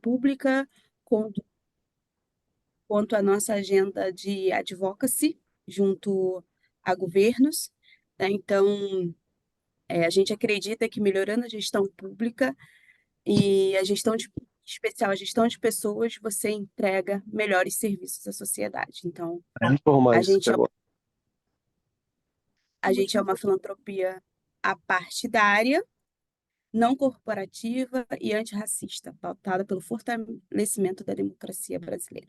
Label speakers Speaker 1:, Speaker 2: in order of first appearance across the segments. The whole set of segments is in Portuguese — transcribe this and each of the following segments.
Speaker 1: pública, quanto, quanto à nossa agenda de advocacy junto a governos, né? Então, a gente acredita que melhorando a gestão pública e a gestão em especial a gestão de pessoas, você entrega melhores serviços à sociedade. Então,
Speaker 2: Informar
Speaker 1: a
Speaker 2: isso que
Speaker 1: gente
Speaker 2: é
Speaker 1: é,
Speaker 2: bom.
Speaker 1: a gente é uma filantropia apartidária, não corporativa e antirracista, pautada pelo fortalecimento da democracia brasileira.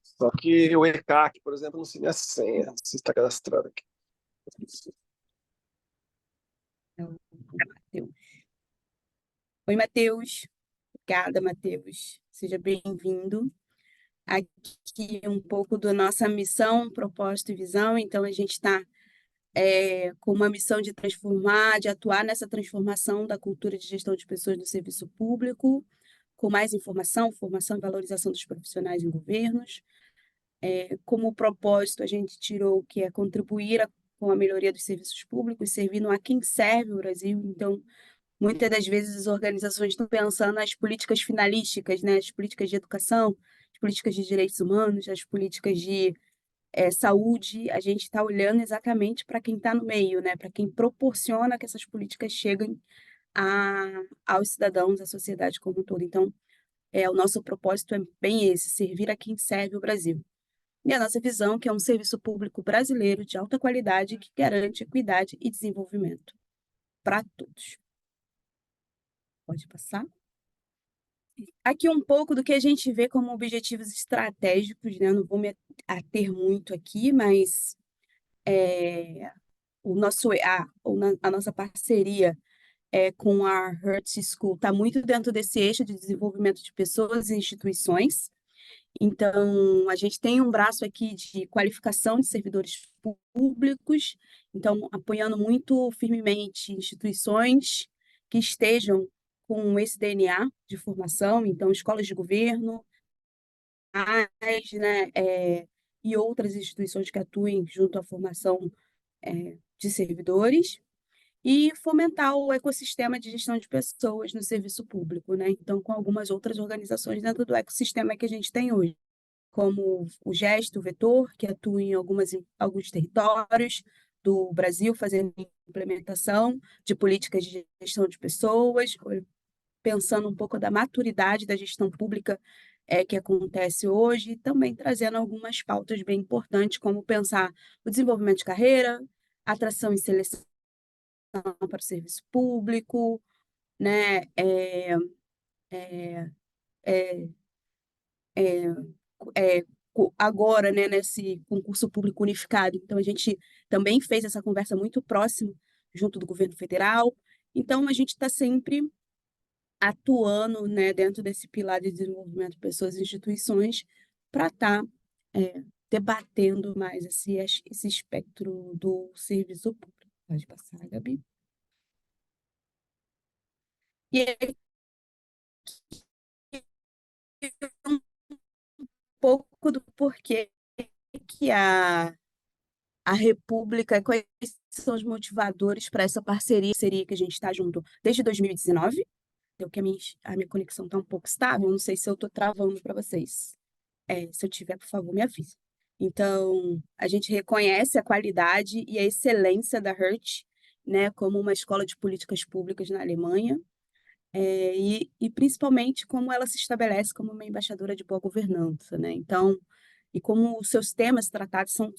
Speaker 2: Só que o ECAC, por exemplo, não se minha senha. Se está cadastrado aqui.
Speaker 1: É o Matheus. Oi, Matheus. Obrigada, Matheus. Seja bem-vindo. Aqui um pouco da nossa missão, propósito e visão. Então, a gente está com uma missão de transformar, de atuar nessa transformação da cultura de gestão de pessoas no serviço público, com mais informação, formação e valorização dos profissionais em governos. Como propósito, a gente tirou que é contribuir com a melhoria dos serviços públicos, servindo a quem serve o Brasil. Então, muitas das vezes as organizações estão pensando nas políticas finalísticas, né? As políticas de educação, as políticas de direitos humanos, as políticas de saúde. A gente está olhando exatamente para quem está no meio, né? Para quem proporciona que essas políticas cheguem aos cidadãos, à sociedade como um todo. Então, o nosso propósito é bem esse, servir a quem serve o Brasil. E a nossa visão, que é um serviço público brasileiro de alta qualidade que garante equidade e desenvolvimento para todos. Pode passar. Aqui um pouco do que a gente vê como objetivos estratégicos, né? Não vou me ater muito aqui, mas a nossa parceria com a Hertz School está muito dentro desse eixo de desenvolvimento de pessoas e instituições. Então, a gente tem um braço aqui de qualificação de servidores públicos, então, apoiando muito firmemente instituições que estejam com esse DNA de formação, então, escolas de governo, né, e outras instituições que atuem junto à formação de servidores, e fomentar o ecossistema de gestão de pessoas no serviço público, né? Então, com algumas outras organizações dentro do ecossistema que a gente tem hoje, como o Gesto, o Vetor, que atua em alguns territórios do Brasil, fazendo implementação de políticas de gestão de pessoas, pensando um pouco da maturidade da gestão pública que acontece hoje, e também trazendo algumas pautas bem importantes, como pensar o desenvolvimento de carreira, atração e seleção para o serviço público, né? Agora, né, nesse concurso público unificado. Então, a gente também fez essa conversa muito próximo junto do governo federal. Então, a gente está sempre atuando, né, dentro desse pilar de desenvolvimento de pessoas e instituições para estar debatendo mais esse espectro do serviço público. Pode passar, Gabi. E aí, um pouco do porquê que a República, quais são os motivadores para essa parceria que a gente está junto desde 2019? Deu que a minha conexão está um pouco estável, não sei se eu estou travando para vocês. Se eu tiver, por favor, me avise. Então, a gente reconhece a qualidade e a excelência da Hertz, né, como uma escola de políticas públicas na Alemanha, e principalmente como ela se estabelece como uma embaixadora de boa governança, né? Então, e como os seus temas tratados são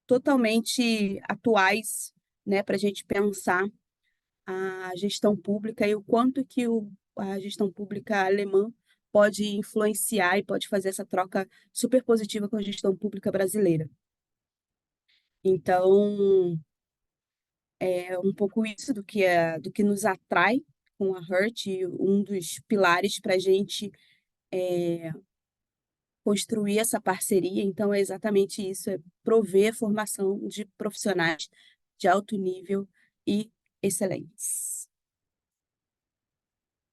Speaker 1: totalmente atuais, né, para a gente pensar a gestão pública e o quanto que a gestão pública alemã pode influenciar e pode fazer essa troca super positiva com a gestão pública brasileira. Então, é um pouco isso do que nos atrai com a Hertz, e um dos pilares para a gente construir essa parceria. Então, é exatamente isso, é prover formação de profissionais de alto nível e excelentes.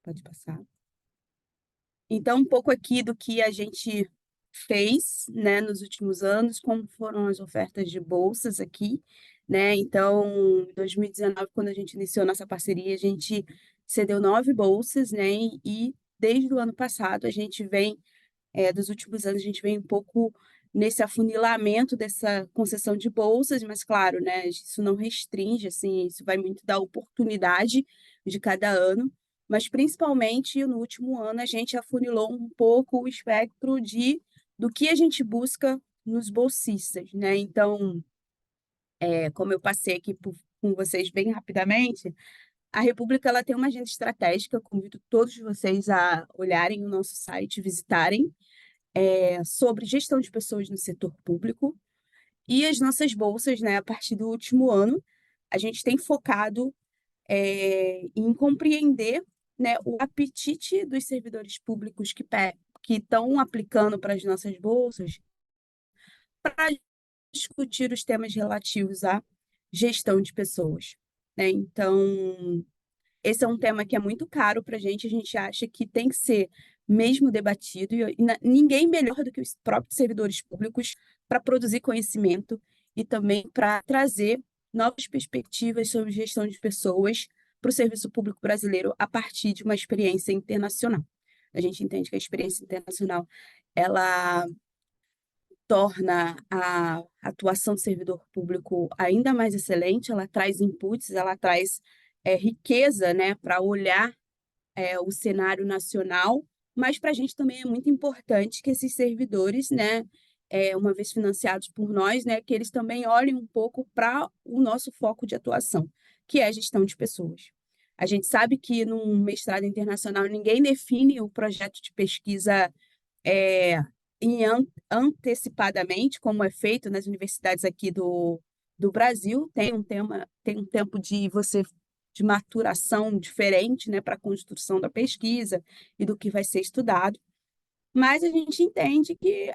Speaker 1: Pode passar. Então, um pouco aqui do que a gente fez, né, nos últimos anos, como foram as ofertas de bolsas aqui, né? Então, em 2019, quando a gente iniciou nossa parceria, a gente cedeu 9 bolsas, né? E desde o ano passado, a gente vem, dos últimos anos, a gente vem um pouco nesse afunilamento dessa concessão de bolsas, mas claro, né, isso não restringe, assim, isso vai muito da oportunidade de cada ano, mas principalmente no último ano a gente afunilou um pouco o espectro do que a gente busca nos bolsistas, né? Então, como eu passei aqui com vocês bem rapidamente, a República ela tem uma agenda estratégica, eu convido todos vocês a olharem o nosso site, visitarem, sobre gestão de pessoas no setor público. E as nossas bolsas, né, a partir do último ano, a gente tem focado em compreender, né, o apetite dos servidores públicos que estão aplicando para as nossas bolsas para discutir os temas relativos à gestão de pessoas, né? Então, esse é um tema que é muito caro para a gente acha que tem que ser mesmo debatido, e ninguém melhor do que os próprios servidores públicos para produzir conhecimento e também para trazer novas perspectivas sobre gestão de pessoas para o serviço público brasileiro a partir de uma experiência internacional. A gente entende que a experiência internacional ela torna a atuação do servidor público ainda mais excelente, ela traz inputs, ela traz riqueza, né, para olhar o cenário nacional, mas para a gente também é muito importante que esses servidores, né, uma vez financiados por nós, né, que eles também olhem um pouco para o nosso foco de atuação, que é a gestão de pessoas. A gente sabe que num mestrado internacional ninguém define o projeto de pesquisa é, antecipadamente, como é feito nas universidades aqui do Brasil, tem um tempo de maturação diferente, né, para a construção da pesquisa e do que vai ser estudado. Mas a gente entende que,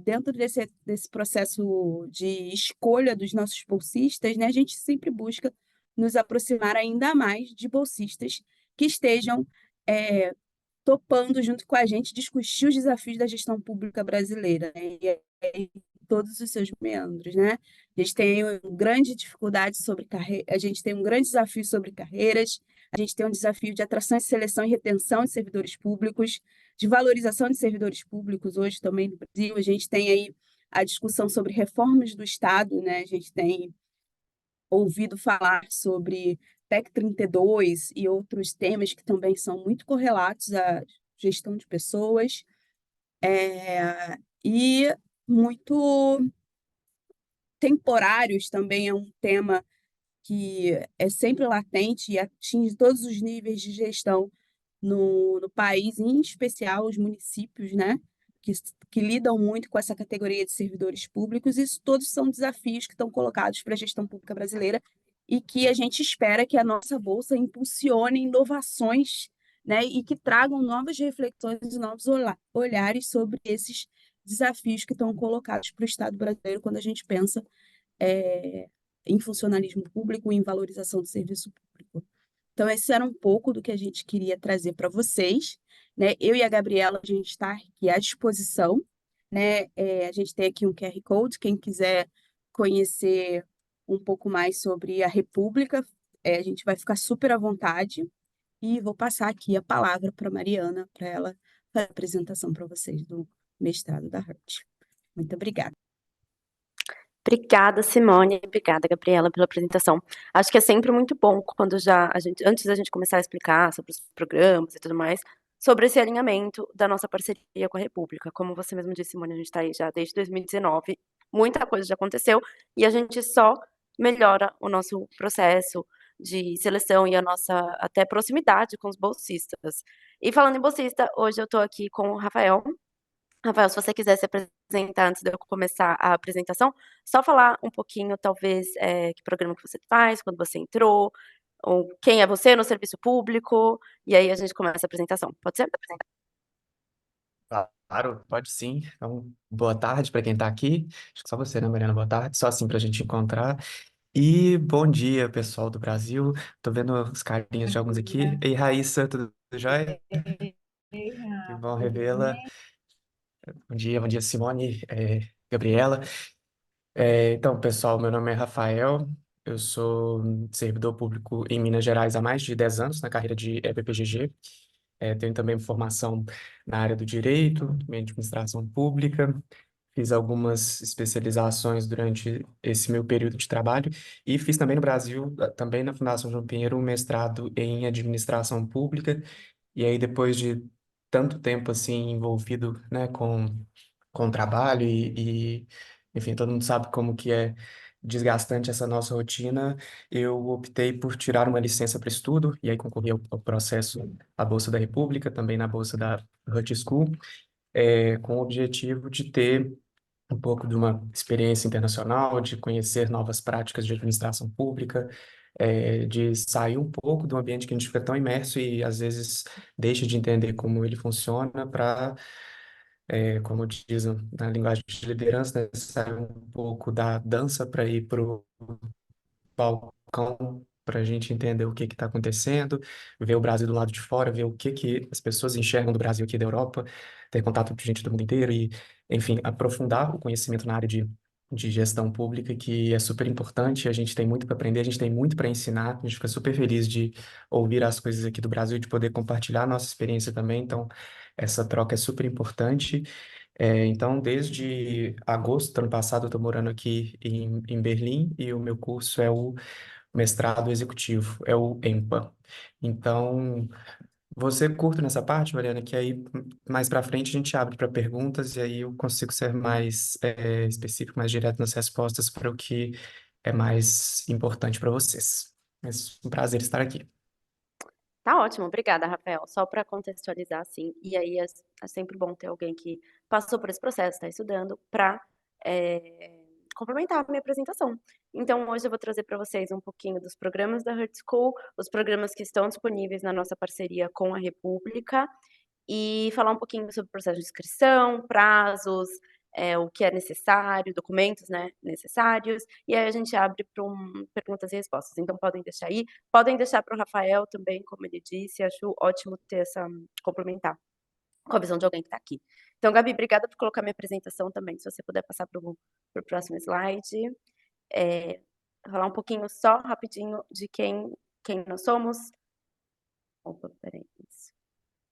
Speaker 1: dentro desse processo de escolha dos nossos bolsistas, né, a gente sempre busca nos aproximar ainda mais de bolsistas que estejam é, topando junto com a gente discutir os desafios da gestão pública brasileira, né? E aí, todos os seus meandros, né? A gente tem uma grande dificuldade sobre carreira, a gente tem um grande desafio sobre carreiras, a gente tem um desafio de atração, seleção e retenção de servidores públicos, de valorização de servidores públicos hoje também no Brasil. A gente tem aí a discussão sobre reformas do Estado, né? A gente tem ouvido falar sobre PEC 32 e outros temas que também são muito correlatos à gestão de pessoas, e muito temporários também é um tema que é sempre latente e atinge todos os níveis de gestão no país, em especial os municípios, né? Que, que lidam muito com essa categoria de servidores públicos. Isso todos são desafios que estão colocados para a gestão pública brasileira e que a gente espera que a nossa bolsa impulsione inovações, né? E que tragam novas reflexões e novos olhares sobre esses desafios que estão colocados para o Estado brasileiro quando a gente pensa é, em funcionalismo público e em valorização do serviço público. Então, esse era um pouco do que a gente queria trazer para vocês, né? Eu e a Gabriela, a gente está aqui à disposição, né? A gente tem aqui um QR Code, quem quiser conhecer um pouco mais sobre a República, a gente vai ficar super à vontade. E vou passar aqui a palavra para a Mariana, para ela fazer a apresentação para vocês do mestrado da Hurt. Muito obrigada.
Speaker 3: Obrigada, Simone. Obrigada, Gabriela, pela apresentação. Acho que é sempre muito bom quando antes da gente começar a explicar sobre os programas e tudo mais, sobre esse alinhamento da nossa parceria com a República. Como você mesmo disse, Simone, a gente está aí já desde 2019, muita coisa já aconteceu e a gente só melhora o nosso processo de seleção e a nossa até proximidade com os bolsistas. E falando em bolsista, hoje eu estou aqui com o Rafael. Rafael, se você quiser se apresentar antes de eu começar a apresentação, só falar um pouquinho, talvez, que programa que você faz, quando você entrou, ou quem é você no serviço público, e aí a gente começa a apresentação. Pode ser?
Speaker 4: Claro, pode sim. Então, boa tarde para quem está aqui. Acho que só você, né, Mariana? Boa tarde. Só assim para a gente encontrar. E bom dia, pessoal do Brasil. Tô vendo os carinhas de alguns aqui. Ei, Raíssa, tudo jóia? Que bom revê-la. Bom dia, Simone, Gabriela. Então, pessoal, meu nome é Rafael. Eu sou servidor público em Minas Gerais há mais de 10 anos, na carreira de BPGG. Tenho também formação na área do direito, em administração pública. Fiz algumas especializações durante esse meu período de trabalho e fiz também no Brasil, também na Fundação João Pinheiro, um mestrado em administração pública. E aí, depois de tanto tempo assim envolvido, né, com o trabalho enfim, todo mundo sabe como que é desgastante essa nossa rotina, eu optei por tirar uma licença para estudo e aí concorri ao processo à Bolsa da República, também na Bolsa da Hut School, com o objetivo de ter um pouco de uma experiência internacional, de conhecer novas práticas de administração pública, de sair um pouco do ambiente que a gente fica tão imerso e às vezes deixa de entender como ele funciona para, como dizem na linguagem de liderança, né, sair um pouco da dança para ir para o balcão para a gente entender o que está acontecendo, ver o Brasil do lado de fora, ver o que as pessoas enxergam do Brasil aqui da Europa, ter contato com gente do mundo inteiro e, enfim, aprofundar o conhecimento na área de gestão pública, que é super importante. A gente tem muito para aprender, a gente tem muito para ensinar. A gente fica super feliz de ouvir as coisas aqui do Brasil, de poder compartilhar a nossa experiência também. Então, essa troca é super importante. Então, desde agosto do ano passado, eu estou morando aqui em Berlim e o meu curso é o mestrado executivo, é o EMPA. Então, você curta nessa parte, Mariana, que aí mais para frente a gente abre para perguntas e aí eu consigo ser mais específico, mais direto nas respostas para o que é mais importante para vocês. Mas um prazer estar aqui.
Speaker 3: Tá ótimo, obrigada, Rafael. Só para contextualizar, assim, e aí é sempre bom ter alguém que passou por esse processo, está estudando, para complementar a minha apresentação. Então, hoje eu vou trazer para vocês um pouquinho dos programas da Hurt School, os programas que estão disponíveis na nossa parceria com a República, e falar um pouquinho sobre o processo de inscrição, prazos, o que é necessário, documentos, né, necessários, e aí a gente abre para perguntas e respostas. Então podem deixar aí, podem deixar para o Rafael também, como ele disse, acho ótimo ter essa complementar com a visão de alguém que está aqui. Então, Gabi, obrigada por colocar minha apresentação também, se você puder passar para o próximo slide. Falar um pouquinho só rapidinho de quem nós somos. Opa, peraí, isso.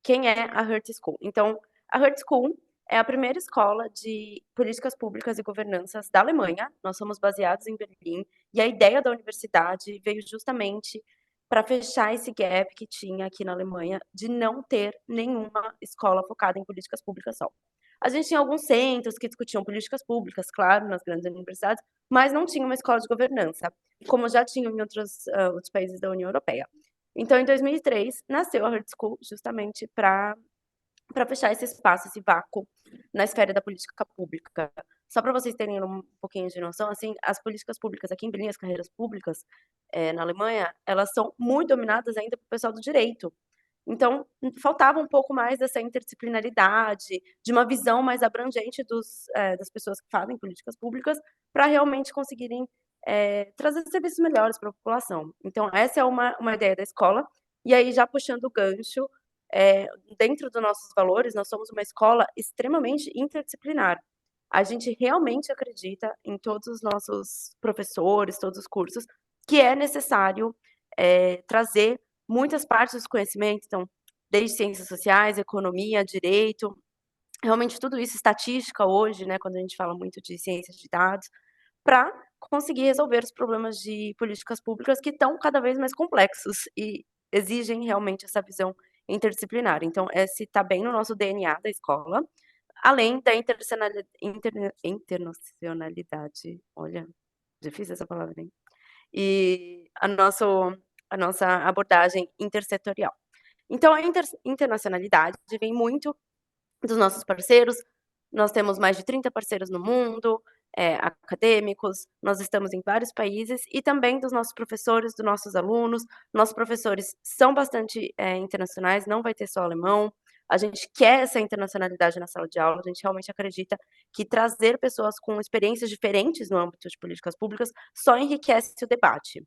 Speaker 3: Quem é a Hurt School? Então, a Hurt School é a primeira escola de políticas públicas e governanças da Alemanha. Nós somos baseados em Berlim e a ideia da universidade veio justamente para fechar esse gap que tinha aqui na Alemanha de não ter nenhuma escola focada em políticas públicas só. A gente tinha alguns centros que discutiam políticas públicas, claro, nas grandes universidades, mas não tinha uma escola de governança, como já tinham em outros países da União Europeia. Então, em 2003, nasceu a Hurt School justamente para fechar esse espaço, esse vácuo na esfera da política pública. Só para vocês terem um pouquinho de noção, assim, as políticas públicas aqui em Berlim, as carreiras públicas na Alemanha, elas são muito dominadas ainda pelo pessoal do direito. Então, faltava um pouco mais dessa interdisciplinaridade, de uma visão mais abrangente das pessoas que fazem políticas públicas, para realmente conseguirem trazer serviços melhores para a população. Então, essa é uma ideia da escola. E aí, já puxando o gancho, dentro dos nossos valores, nós somos uma escola extremamente interdisciplinar. A gente realmente acredita em todos os nossos professores, todos os cursos, que é necessário trazer muitas partes dos conhecimentos, então, desde ciências sociais, economia, direito, realmente tudo isso, estatística hoje, né, quando a gente fala muito de ciências de dados, para conseguir resolver os problemas de políticas públicas que estão cada vez mais complexos e exigem realmente essa visão interdisciplinar. Então, esse está bem no nosso DNA da escola, além da internacionalidade. Olha, difícil essa palavra, hein? E a nossa abordagem intersetorial. Então, a internacionalidade vem muito dos nossos parceiros. Nós temos mais de 30 parceiros no mundo, acadêmicos, nós estamos em vários países, e também dos nossos professores, dos nossos alunos. Nossos professores são bastante internacionais, não vai ter só alemão. A gente quer essa internacionalidade na sala de aula, a gente realmente acredita que trazer pessoas com experiências diferentes no âmbito de políticas públicas só enriquece o debate.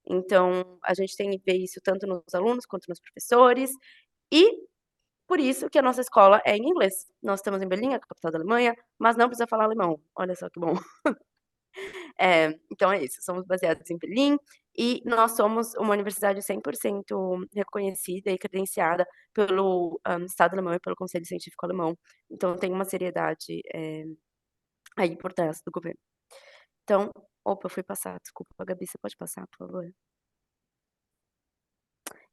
Speaker 3: Então, a gente tem que ver isso tanto nos alunos quanto nos professores, e por isso que a nossa escola é em inglês. Nós estamos em Berlim, a capital da Alemanha, mas não precisa falar alemão. Olha só que bom. Então é isso, somos baseados em Berlim E nós somos uma universidade 100% reconhecida e credenciada pelo Estado alemão e pelo Conselho Científico Alemão. Então tem uma seriedade aí por trás do governo. Então, opa, eu fui passar, desculpa, Gabi, você pode passar, por favor?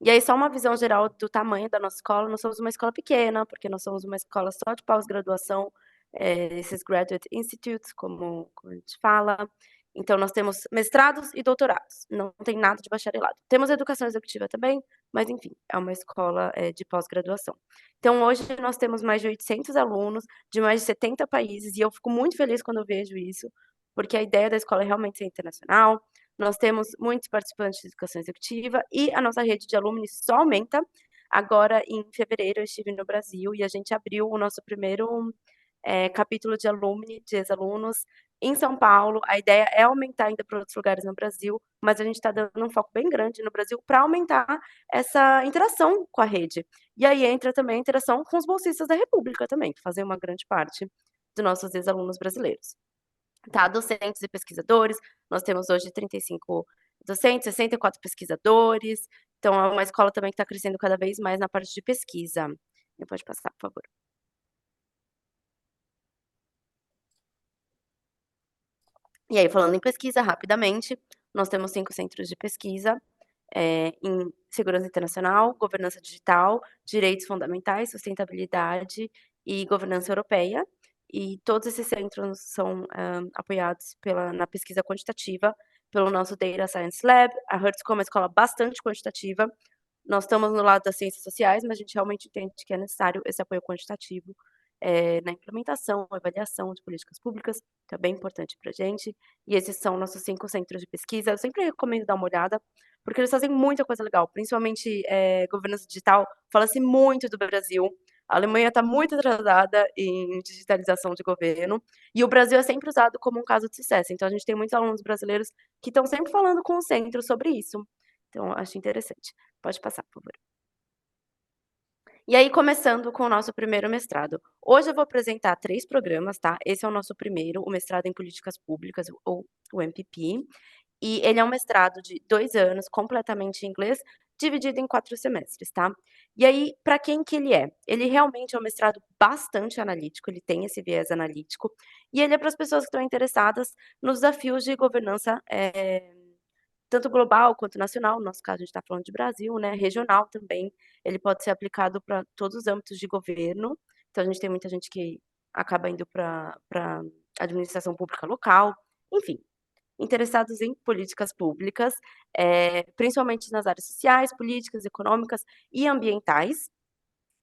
Speaker 3: E aí, só uma visão geral do tamanho da nossa escola. Nós somos uma escola pequena, porque nós somos uma escola só de pós-graduação, esses graduate institutes, como a gente fala. Então, nós temos mestrados e doutorados, não tem nada de bacharelado. Temos educação executiva também, mas enfim, é uma escola de pós-graduação. Então, hoje nós temos mais de 800 alunos, de mais de 70 países, e eu fico muito feliz quando eu vejo isso, porque a ideia da escola é realmente ser internacional. Nós temos muitos participantes de educação executiva e a nossa rede de alumni só aumenta. Agora, em fevereiro, eu estive no Brasil e a gente abriu o nosso primeiro capítulo de alumni, de ex-alunos, em São Paulo. A ideia é aumentar ainda para outros lugares no Brasil, mas a gente está dando um foco bem grande no Brasil para aumentar essa interação com a rede. E aí entra também a interação com os bolsistas da República também, que fazem uma grande parte dos nossos ex-alunos brasileiros. Tá, docentes e pesquisadores, nós temos hoje 35 docentes, 64 pesquisadores, então é uma escola também que está crescendo cada vez mais na parte de pesquisa. Pode passar, por favor. E aí, falando em pesquisa, rapidamente, nós temos 5 centros de pesquisa em segurança internacional, governança digital, direitos fundamentais, sustentabilidade e governança europeia. E todos esses centros são apoiados na pesquisa quantitativa pelo nosso Data Science Lab. A Hertz é uma escola bastante quantitativa. Nós estamos no lado das ciências sociais, mas a gente realmente entende que é necessário esse apoio quantitativo na implementação, avaliação de políticas públicas, que é bem importante para a gente. E esses são nossos 5 centros de pesquisa. Eu sempre recomendo dar uma olhada, porque eles fazem muita coisa legal, principalmente governança digital. Fala-se muito do Brasil. A Alemanha está muito atrasada em digitalização de governo, e o Brasil é sempre usado como um caso de sucesso. Então, a gente tem muitos alunos brasileiros que estão sempre falando com o centro sobre isso. Então, acho interessante. Pode passar, por favor. E aí, começando com o nosso primeiro mestrado. Hoje eu vou apresentar 3 programas, tá? Esse é o nosso primeiro, o mestrado em Políticas Públicas, ou o MPP. E ele é um mestrado de 2 anos, completamente em inglês, dividido em 4 semestres, tá? E aí, para quem que ele é? Ele realmente é um mestrado bastante analítico, ele tem esse viés analítico, e ele é para as pessoas que estão interessadas nos desafios de governança, tanto global quanto nacional. No nosso caso, a gente está falando de Brasil, né? Regional também. Ele pode ser aplicado para todos os âmbitos de governo. Então, a gente tem muita gente que acaba indo para administração pública local, enfim, interessados em políticas públicas, principalmente nas áreas sociais, políticas, econômicas e ambientais.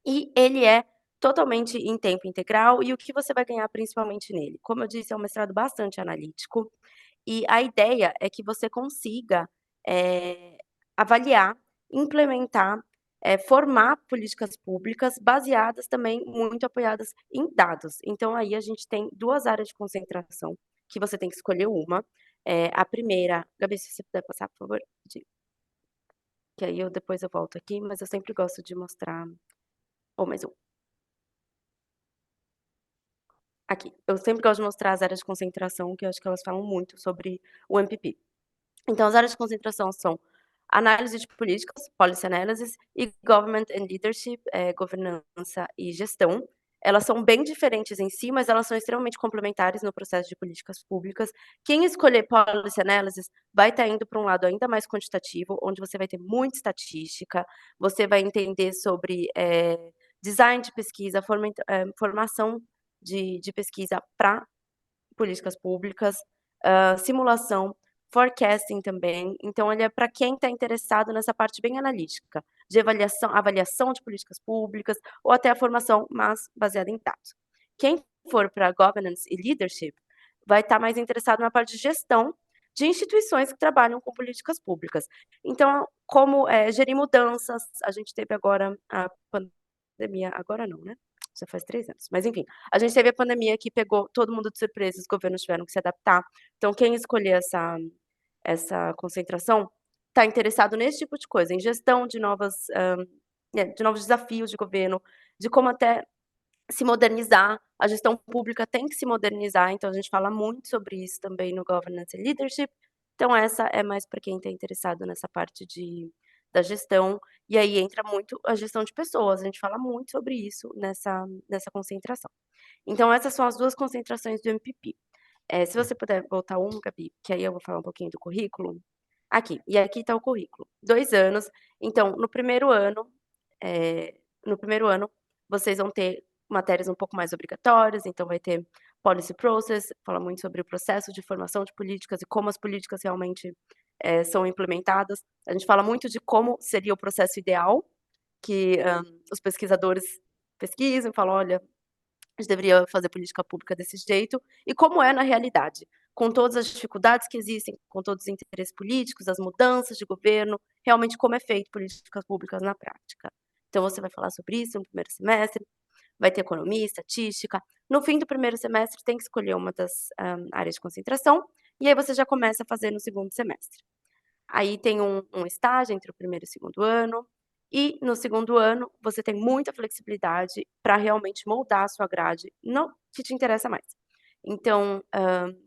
Speaker 3: E ele é totalmente em tempo integral. E o que você vai ganhar principalmente nele? Como eu disse, é um mestrado bastante analítico. E a ideia é que você consiga avaliar, implementar, formar políticas públicas baseadas também muito apoiadas em dados. Então, aí a gente tem 2 áreas de concentração, que você tem que escolher uma. A primeira, Gabi, se você puder passar, por favor, que aí depois eu volto aqui, mas eu sempre gosto de mostrar. Ou mais um. Aqui. Eu sempre gosto de mostrar as áreas de concentração, que eu acho que elas falam muito sobre o MPP. Então, as áreas de concentração são análise de políticas, policy analysis, e government and leadership, governança e gestão. Elas são bem diferentes em si, mas elas são extremamente complementares no processo de políticas públicas. Quem escolher policy analysis vai estar indo para um lado ainda mais quantitativo, onde você vai ter muita estatística, você vai entender sobre design de pesquisa, formação de pesquisa para políticas públicas, simulação, forecasting também. Então, ele é para quem está interessado nessa parte bem analítica, de avaliação de políticas públicas, ou até a formação, mas baseada em dados. Quem for para governance e leadership vai estar mais interessado na parte de gestão de instituições que trabalham com políticas públicas. Então, como gerir mudanças, a gente teve agora a pandemia, agora não, né? Já faz 3 anos. Mas, enfim, a gente teve a pandemia que pegou todo mundo de surpresa, os governos tiveram que se adaptar. Então, quem escolher essa concentração está interessado nesse tipo de coisa, em gestão de novos desafios de governo, de como até se modernizar. A gestão pública tem que se modernizar, então a gente fala muito sobre isso também no Governance and Leadership. Então essa é mais para quem está interessado nessa parte da gestão, e aí entra muito a gestão de pessoas, a gente fala muito sobre isso nessa concentração. Então essas são as 2 concentrações do MPP. Se você puder voltar Gabi, que aí eu vou falar um pouquinho do currículo. Aqui, e aqui está o currículo. 2 anos, então no primeiro ano vocês vão ter matérias um pouco mais obrigatórias, então vai ter policy process, fala muito sobre o processo de formação de políticas e como as políticas realmente, são implementadas. A gente fala muito de como seria o processo ideal, que, os pesquisadores pesquisam e falam: "Olha, a gente deveria fazer política pública desse jeito", e como é na realidade, com todas as dificuldades que existem, com todos os interesses políticos, as mudanças de governo, realmente como é feito políticas públicas na prática. Então você vai falar sobre isso no primeiro semestre, vai ter economia, estatística. No fim do primeiro semestre tem que escolher uma das, áreas de concentração, e aí você já começa a fazer no segundo semestre. Aí tem um estágio entre o primeiro e o segundo ano, e no segundo ano você tem muita flexibilidade para realmente moldar a sua grade no que te interessa mais. Então,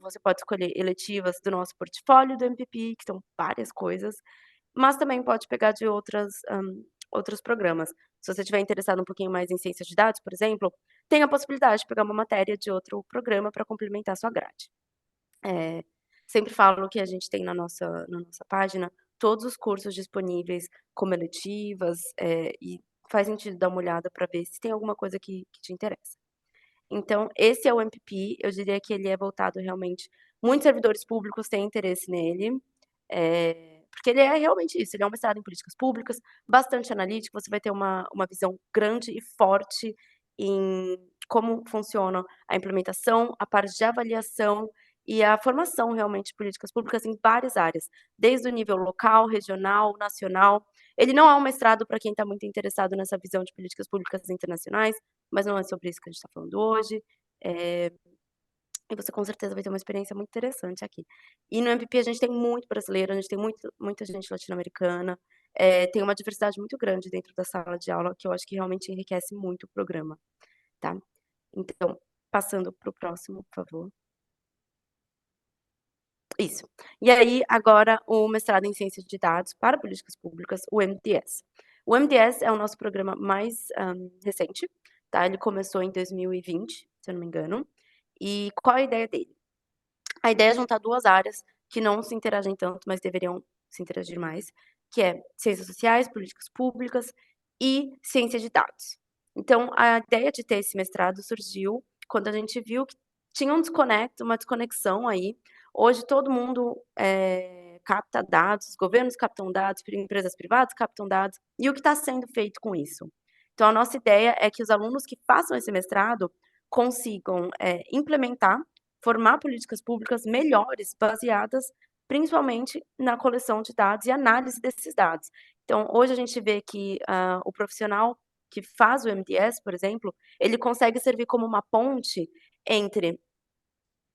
Speaker 3: você pode escolher eletivas do nosso portfólio do MPP, que são várias coisas, mas também pode pegar de outros programas. Se você estiver interessado um pouquinho mais em ciência de dados, por exemplo, tem a possibilidade de pegar uma matéria de outro programa para complementar a sua grade. Eh, Sempre falo que a gente tem na nossa página todos os cursos disponíveis como eletivas, e faz sentido dar uma olhada para ver se tem alguma coisa que te interessa. Então, esse é o MPP, eu diria que ele é voltado realmente muitos servidores públicos têm interesse nele, porque ele é realmente isso, ele é um mestrado em políticas públicas, bastante analítico, você vai ter uma visão grande e forte em como funciona a implementação, a parte de avaliação e a formação realmente de políticas públicas em várias áreas, desde o nível local, regional, nacional. Ele não é um mestrado para quem está muito interessado nessa visão de políticas públicas internacionais, mas não é sobre isso que a gente está falando hoje. Eh, e você com certeza vai ter uma experiência muito interessante aqui. E no MPP a gente tem muito brasileiro, a gente tem muita gente latino-americana, tem uma diversidade muito grande dentro da sala de aula, que eu acho que realmente enriquece muito o programa, tá. Então, passando para o próximo, por favor. Isso. E aí, agora, o mestrado em Ciências de Dados para Políticas Públicas, o MDS. O MDS é o nosso programa mais, recente, tá, ele começou em 2020, se eu não me engano. E qual é a ideia dele? A ideia é juntar 2 áreas que não se interagem tanto, mas deveriam se interagir mais, que é ciências sociais, políticas públicas e ciência de dados. Então, a ideia de ter esse mestrado surgiu quando a gente viu que tinha uma desconexão aí. Hoje todo mundo, capta dados, os governos captam dados, empresas privadas captam dados, e o que está sendo feito com isso? Então a nossa ideia é que os alunos que façam esse mestrado consigam, implementar, formar políticas públicas melhores, baseadas principalmente na coleção de dados e análise desses dados. Então, hoje a gente vê que, o profissional que faz o MDS, por exemplo, ele consegue servir como uma ponte entre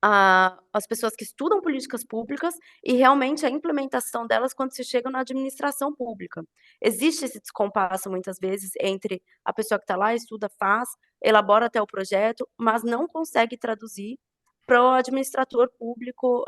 Speaker 3: as pessoas que estudam políticas públicas e realmente a implementação delas quando se chega na administração pública. Existe esse descompasso muitas vezes entre a pessoa que está lá, estuda, faz, elabora até o projeto, mas não consegue traduzir para o administrador público,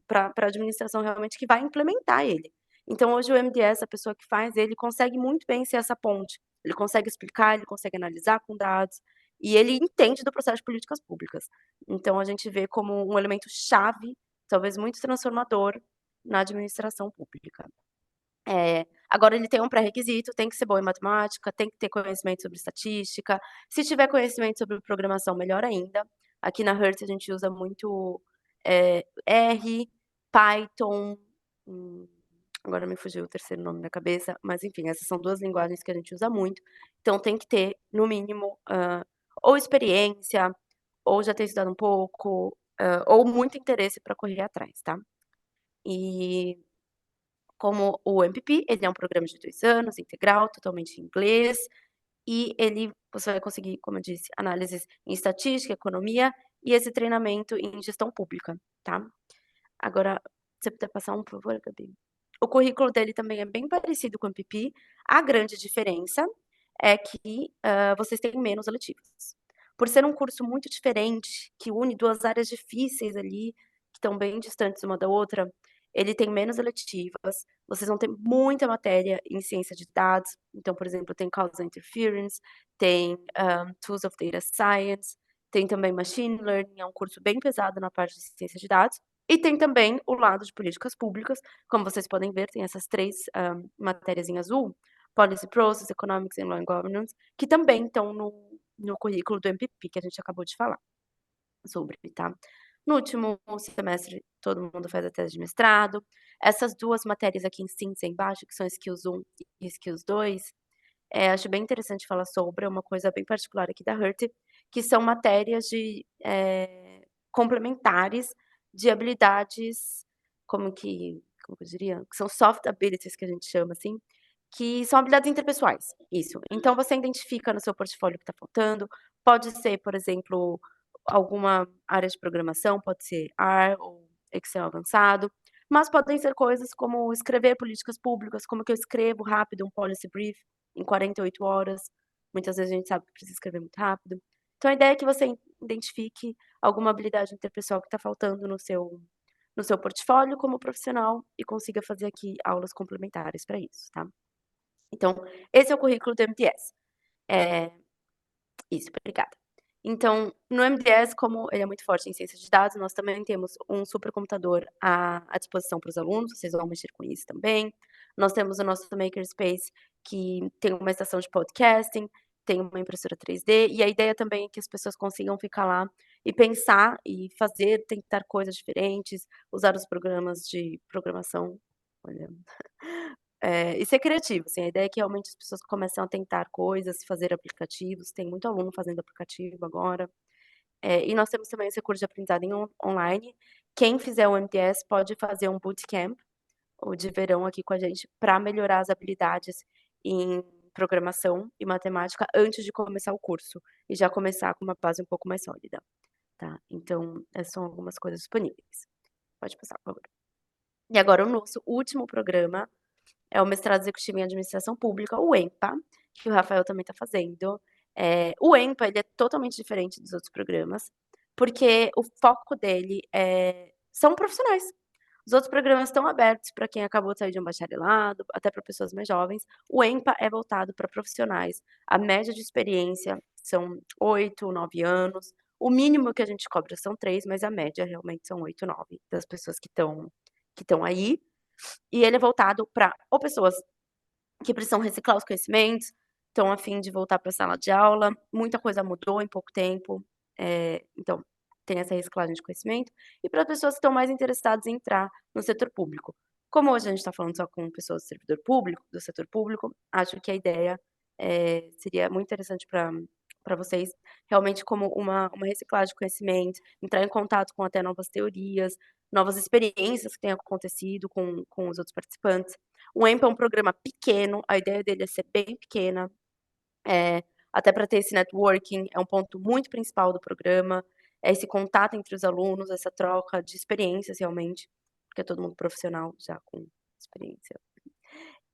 Speaker 3: para a administração realmente que vai implementar ele. Então hoje o MDS, a pessoa que faz ele, consegue muito bem ser essa ponte. Ele consegue explicar, ele consegue analisar com dados, e ele entende do processo de políticas públicas. Então a gente vê como um elemento chave, talvez muito transformador, na administração pública. Agora ele tem um pré-requisito, tem que ser bom em matemática, tem que ter conhecimento sobre estatística, se tiver conhecimento sobre programação, melhor ainda. Aqui na Hertz a gente usa muito, R, Python, hum, agora me fugiu o terceiro nome da cabeça, mas enfim, essas são 2 linguagens que a gente usa muito, então tem que ter, no mínimo, ou experiência, ou já ter estudado um pouco, ou muito interesse para correr atrás, tá. E como o MPP, ele é um programa de 2 anos, integral, totalmente em inglês, e você vai conseguir, como eu disse, análises em estatística, economia e esse treinamento em gestão pública, tá. Agora, se você puder passar um, por favor, Gabi. O currículo dele também é bem parecido com o MPP, a grande diferença é que, vocês têm menos eletivas. Por ser um curso muito diferente, que une 2 áreas difíceis ali, que estão bem distantes uma da outra, ele tem menos eletivas, vocês vão ter muita matéria em ciência de dados, então, por exemplo, tem Causal Interference, tem Tools of Data Science, tem também Machine Learning, é um curso bem pesado na parte de ciência de dados, e tem também o lado de políticas públicas, como vocês podem ver, tem essas 3 matérias em azul, Policy Process, Economics and Law and Governance, que também estão no currículo do MPP, que a gente acabou de falar sobre, tá. No último semestre, todo mundo faz a tese de mestrado. Essas 2 matérias aqui em cinza embaixo, que são Skills 1 e Skills 2, acho bem interessante falar sobre, é uma coisa bem particular aqui da Hurt, que são matérias complementares de habilidades, como que eu diria? Que são soft abilities que a gente chama, assim, que são habilidades interpessoais, isso. Então você identifica no seu portfólio o que está faltando, pode ser, por exemplo, alguma área de programação, pode ser R ou Excel avançado, mas podem ser coisas como escrever políticas públicas, como que eu escrevo rápido um policy brief em 48 horas, muitas vezes a gente sabe que precisa escrever muito rápido. Então a ideia é que você identifique alguma habilidade interpessoal que está faltando no seu portfólio como profissional e consiga fazer aqui aulas complementares para isso, tá. Então, esse é o currículo do MDS. Eh, isso, obrigada. Então, no MDS, como ele é muito forte em ciência de dados, nós também temos um supercomputador à disposição para os alunos, vocês vão mexer com isso também. Nós temos o nosso Makerspace, que tem uma estação de podcasting, tem uma impressora 3D, e a ideia também é que as pessoas consigam ficar lá e pensar e fazer, tentar coisas diferentes, usar os programas de programação, olha, e ser criativo, assim, a ideia é que realmente as pessoas começam a tentar coisas, fazer aplicativos, tem muito aluno fazendo aplicativo agora. E nós temos também esse curso de aprendizado online. Quem fizer o MTS pode fazer um bootcamp, ou de verão aqui com a gente, para melhorar as habilidades em programação e matemática antes de começar o curso, e já começar com uma base um pouco mais sólida, tá. Então, essas são algumas coisas disponíveis. Pode passar, por favor. E agora o nosso último programa é o mestrado executivo em administração pública, o EMPA, que o Rafael também está fazendo. O EMPA, ele é totalmente diferente dos outros programas, porque o foco dele são profissionais. Os outros programas estão abertos para quem acabou de sair de um bacharelado, até para pessoas mais jovens. O EMPA é voltado para profissionais. A média de experiência são 8, 9 anos. O mínimo que a gente cobra são 3, mas a média realmente são 8, 9 das pessoas que estão aí. E ele é voltado para ou pessoas que precisam reciclar os conhecimentos, estão a fim de voltar para a sala de aula, muita coisa mudou em pouco tempo, então tem essa reciclagem de conhecimento, e para pessoas que estão mais interessadas em entrar no setor público. Como hoje a gente está falando só com pessoas do setor público, acho que a ideia seria muito interessante para vocês, realmente como uma reciclagem de conhecimento, entrar em contato com até novas teorias, novas experiências que tenham acontecido com os outros participantes. O EMPA é um programa pequeno, a ideia dele é ser bem pequena, até para ter esse networking, é um ponto muito principal do programa, é esse contato entre os alunos, essa troca de experiências realmente, porque é todo mundo profissional já com experiência.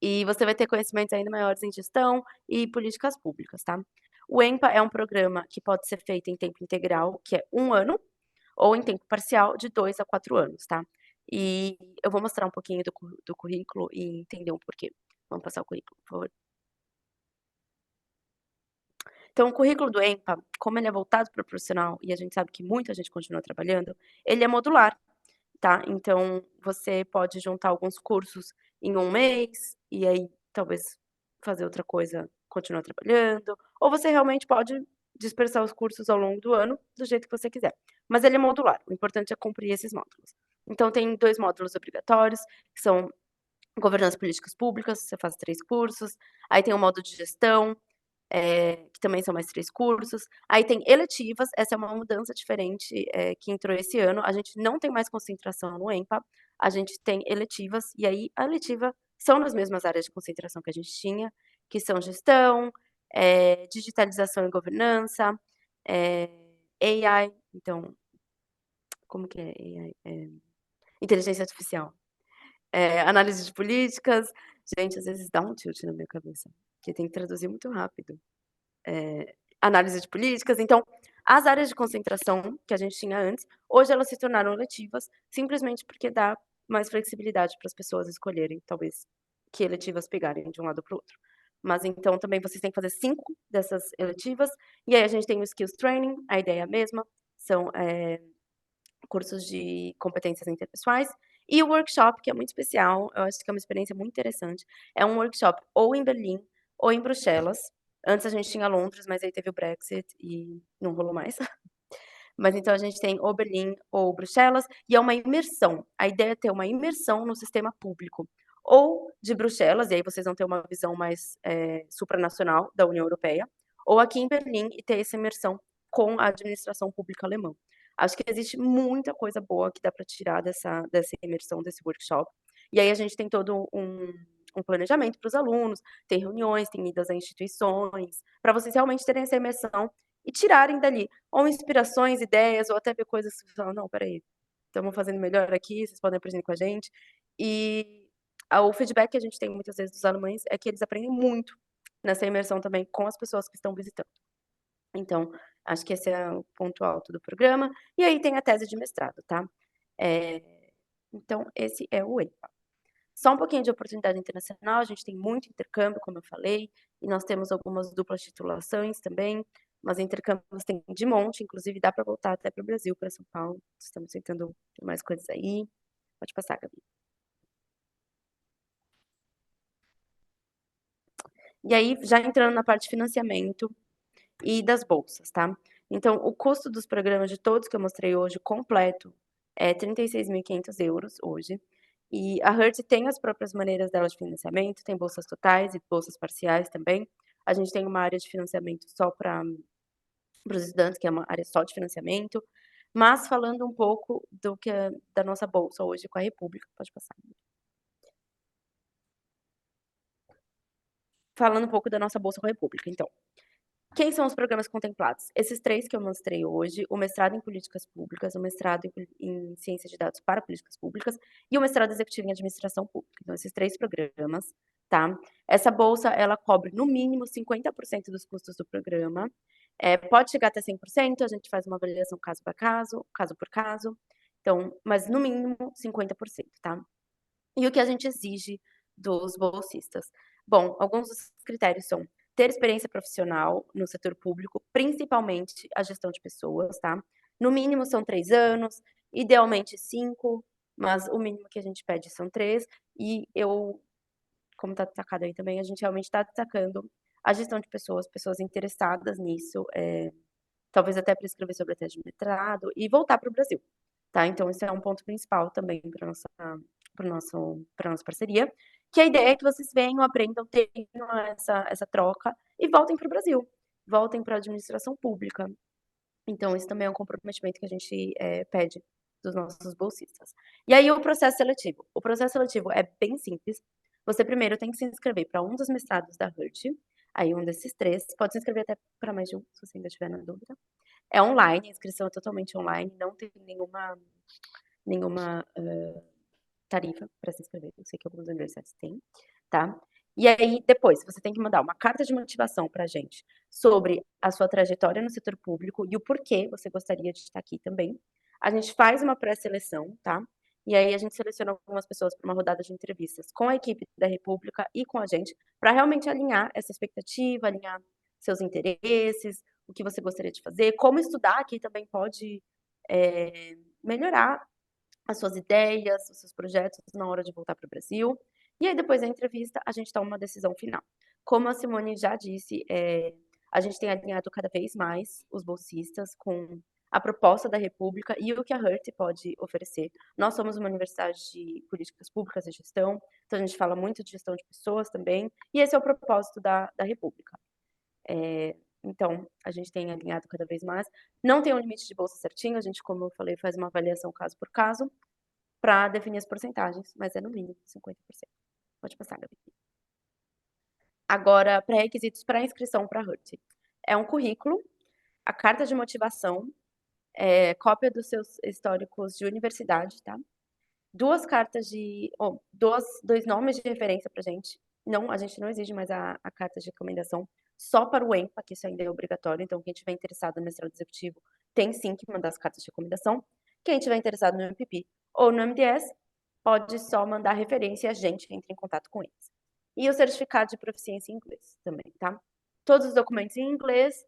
Speaker 3: E você vai ter conhecimentos ainda maiores em gestão e políticas públicas, tá. O EMPA é um programa que pode ser feito em tempo integral, que é 1 ano, ou em tempo parcial de 2 a 4 anos, tá. E eu vou mostrar um pouquinho do currículo e entender um porquê. Vamos passar o currículo, por favor. Então o currículo do EMPA, como ele é voltado para o profissional e a gente sabe que muita gente continua trabalhando, ele é modular, tá. Então você pode juntar alguns cursos em 1 mês, e aí talvez fazer outra coisa, continuar trabalhando, ou você realmente pode dispersar os cursos ao longo do ano, do jeito que você quiser. Mas ele é modular, o importante é cumprir esses módulos. Então tem 2 módulos obrigatórios, que são governança e políticas públicas, você faz 3 cursos, aí tem o módulo de gestão, que também são mais 3 cursos. Aí tem eletivas, essa é uma mudança diferente, que entrou esse ano, a gente não tem mais concentração no EMPA, a gente tem eletivas, e aí a eletiva são nas mesmas áreas de concentração que a gente tinha, que são gestão, digitalização e governança, AI, então, como que é AI? Inteligência artificial. Análise de políticas, gente, às vezes dá um tilt na minha cabeça, porque tem que traduzir muito rápido. Análise de políticas, então, as áreas de concentração que a gente tinha antes, hoje elas se tornaram letivas, simplesmente porque dá mais flexibilidade para as pessoas escolherem, talvez, que eletivas pegarem de um lado para o outro. Mas então também vocês têm que fazer 5 dessas eletivas, e aí a gente tem o Skills Training, a ideia é a mesma, são cursos de competências interpessoais, e o workshop, que é muito especial, eu acho que é uma experiência muito interessante, é um workshop ou em Berlim ou em Bruxelas. Antes a gente tinha Londres, mas aí teve o Brexit e não rolou mais. Mas então a gente tem ou Berlim ou Bruxelas, e é uma imersão. A ideia é ter uma imersão no sistema público, ou de Bruxelas, e aí vocês vão ter uma visão mais supranacional da União Europeia, ou aqui em Berlim e ter essa imersão com a administração pública alemã. Acho que existe muita coisa boa que dá para tirar dessa imersão, desse workshop. E aí a gente tem todo um planejamento para os alunos, tem reuniões, tem idas a instituições, para vocês realmente terem essa imersão e tirarem dali ou inspirações, ideias, ou até ver coisas que você fala, não, peraí, estamos fazendo melhor aqui, vocês podem aprender com a gente. E o feedback que a gente tem muitas vezes dos alemães é que eles aprendem muito nessa imersão também com as pessoas que estão visitando. Então, acho que esse é o ponto alto do programa. E aí tem a tese de mestrado, tá? Então, esse é o EIPA. Só um pouquinho de oportunidade internacional, a gente tem muito intercâmbio, como eu falei, e nós temos algumas duplas titulações também, mas intercâmbios tem de monte, inclusive dá para voltar até para o Brasil, para São Paulo. Estamos tentando ter mais coisas aí. Pode passar, Gabi. E aí, já entrando na parte de financiamento e das bolsas, tá? Então, o custo dos programas de todos que eu mostrei hoje, completo, é 36.500 euros hoje. E a Hertz tem as próprias maneiras dela de financiamento, tem bolsas totais e bolsas parciais também. A gente tem uma área de financiamento só para os estudantes, que é uma área só de financiamento. Mas falando um pouco da nossa bolsa hoje com a República, pode passar. Falando um pouco da nossa bolsa com a República, então. Quem são os programas contemplados? Esses 3 que eu mostrei hoje, o mestrado em políticas públicas, o mestrado em ciência de dados para políticas públicas e o mestrado executivo em administração pública. Então, esses 3 programas, tá? Essa bolsa, ela cobre no mínimo 50% dos custos do programa. Pode chegar até 100%, a gente faz uma avaliação caso por caso. Então, mas no mínimo 50%, tá? E o que a gente exige dos bolsistas? Bom, alguns dos critérios são ter experiência profissional no setor público, principalmente a gestão de pessoas, tá? No mínimo são 3 anos, idealmente 5, mas o mínimo que a gente pede são 3. E eu, como está destacado aí também, a gente realmente está destacando a gestão de pessoas, pessoas interessadas nisso, talvez até para escrever sobre a tese de mestrado e voltar para o Brasil, tá? Então, esse é um ponto principal também para nossa parceria, que a ideia é que vocês venham, aprendam, tenham essa troca e voltem para o Brasil, voltem para a administração pública. Então, isso também é um comprometimento que a gente pede dos nossos bolsistas. E aí, o processo seletivo. O processo seletivo é bem simples. Você primeiro tem que se inscrever para um dos mestrados da Hertz, aí um desses 3, pode se inscrever até para mais de um, se você ainda estiver na dúvida. É online, a inscrição é totalmente online, não tem nenhuma tarifa para se inscrever. Eu sei que algumas universidades têm, tá? E aí, depois, você tem que mandar uma carta de motivação para a gente sobre a sua trajetória no setor público e o porquê você gostaria de estar aqui também. A gente faz uma pré-seleção, tá? E aí a gente seleciona algumas pessoas para uma rodada de entrevistas com a equipe da República e com a gente, para realmente alinhar essa expectativa, alinhar seus interesses, o que você gostaria de fazer, como estudar aqui também pode melhorar as suas ideias, os seus projetos na hora de voltar para o Brasil. E aí, depois da entrevista, a gente toma uma decisão final. Como a Simone já disse, a gente tem alinhado cada vez mais os bolsistas com a proposta da República e o que a Hertz pode oferecer. Nós somos uma universidade de políticas públicas e gestão, então a gente fala muito de gestão de pessoas também, e esse é o propósito da República. Então, a gente tem alinhado cada vez mais. Não tem um limite de bolsa certinho, a gente, como eu falei, faz uma avaliação caso por caso para definir as porcentagens, mas é no mínimo 50%. Pode passar, Gabi. Agora, pré-requisitos para inscrição para a Hertz. É um currículo, a carta de motivação, cópia dos seus históricos de universidade, tá? 2 cartas dois nomes de referência para a gente. Não, a gente não exige mais a carta de recomendação só para o EMPA, que isso ainda é obrigatório. Então, quem estiver interessado no mestrado executivo tem sim que mandar as cartas de recomendação. Quem estiver interessado no MPP ou no MDS, pode só mandar referência e a gente entra em contato com eles. E o certificado de proficiência em inglês também, tá? Todos os documentos em inglês.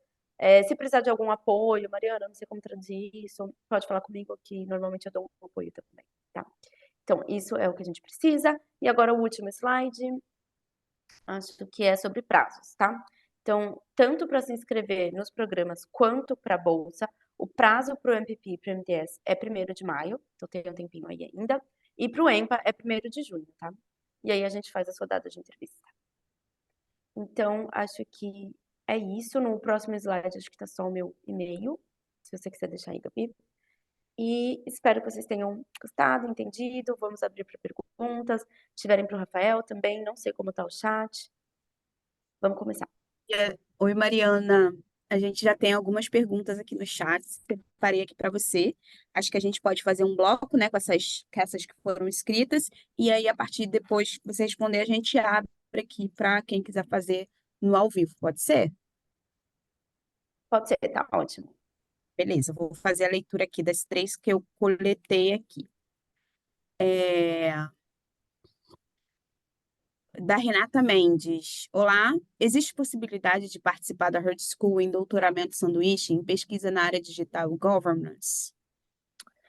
Speaker 3: Se precisar de algum apoio, Mariana, não sei como traduzir isso, pode falar comigo que normalmente eu dou um apoio também, tá? Então, isso é o que a gente precisa. E agora o último slide, acho que é sobre prazos, tá? Então, tanto para se inscrever nos programas quanto para a bolsa, o prazo para o MPP e para o MTS é 1º de maio, então tem um tempinho aí ainda, e para o EMPA é 1º de junho, tá? E aí a gente faz a sua data de entrevista. Então, acho que é isso. No próximo slide, acho que está só o meu e-mail, se você quiser deixar aí, Gabi. E espero que vocês tenham gostado, entendido. Vamos abrir para perguntas. Se tiverem para o Rafael também, não sei como está o chat. Vamos começar.
Speaker 1: Oi, Mariana. A gente já tem algumas perguntas aqui no chat. Separei aqui para você. Acho que a gente pode fazer um bloco, né, com essas que foram escritas. E aí, a partir de depois que você responder, a gente abre aqui para quem quiser fazer no ao vivo. Pode ser?
Speaker 3: Pode ser, tá ótimo.
Speaker 1: Beleza, vou fazer a leitura aqui das 3 que eu coletei aqui. Da Renata Mendes. Olá, existe possibilidade de participar da Herd School em doutoramento sanduíche em pesquisa na área digital governance?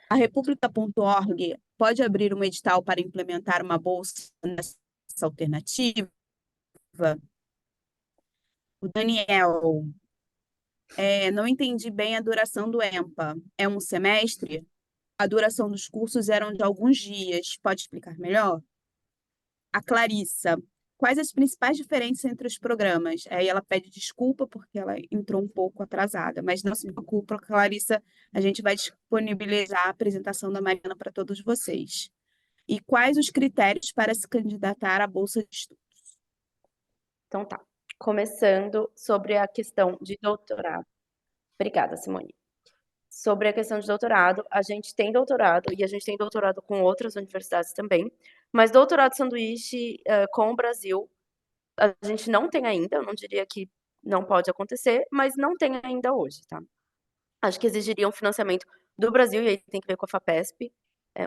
Speaker 1: A República.org pode abrir um edital para implementar uma bolsa nessa alternativa? O Daniel, não entendi bem a duração do EMPA. É um semestre? A duração dos cursos eram de alguns dias. Pode explicar melhor? A Clarissa, quais as principais diferenças entre os programas? Aí ela pede desculpa porque ela entrou um pouco atrasada, mas não se preocupa, Clarissa, a gente vai disponibilizar a apresentação da Mariana para todos vocês. E quais os critérios para se candidatar à bolsa de estudo?
Speaker 3: Então tá. Começando sobre a questão de doutorado. Obrigada, Simone. Sobre a questão de doutorado, a gente tem doutorado e a gente tem doutorado com outras universidades também, mas doutorado sanduíche com o Brasil, a gente não tem ainda, eu não diria que não pode acontecer, mas não tem ainda hoje, tá? Acho que exigiria um financiamento do Brasil, e aí tem que ver com a FAPESP,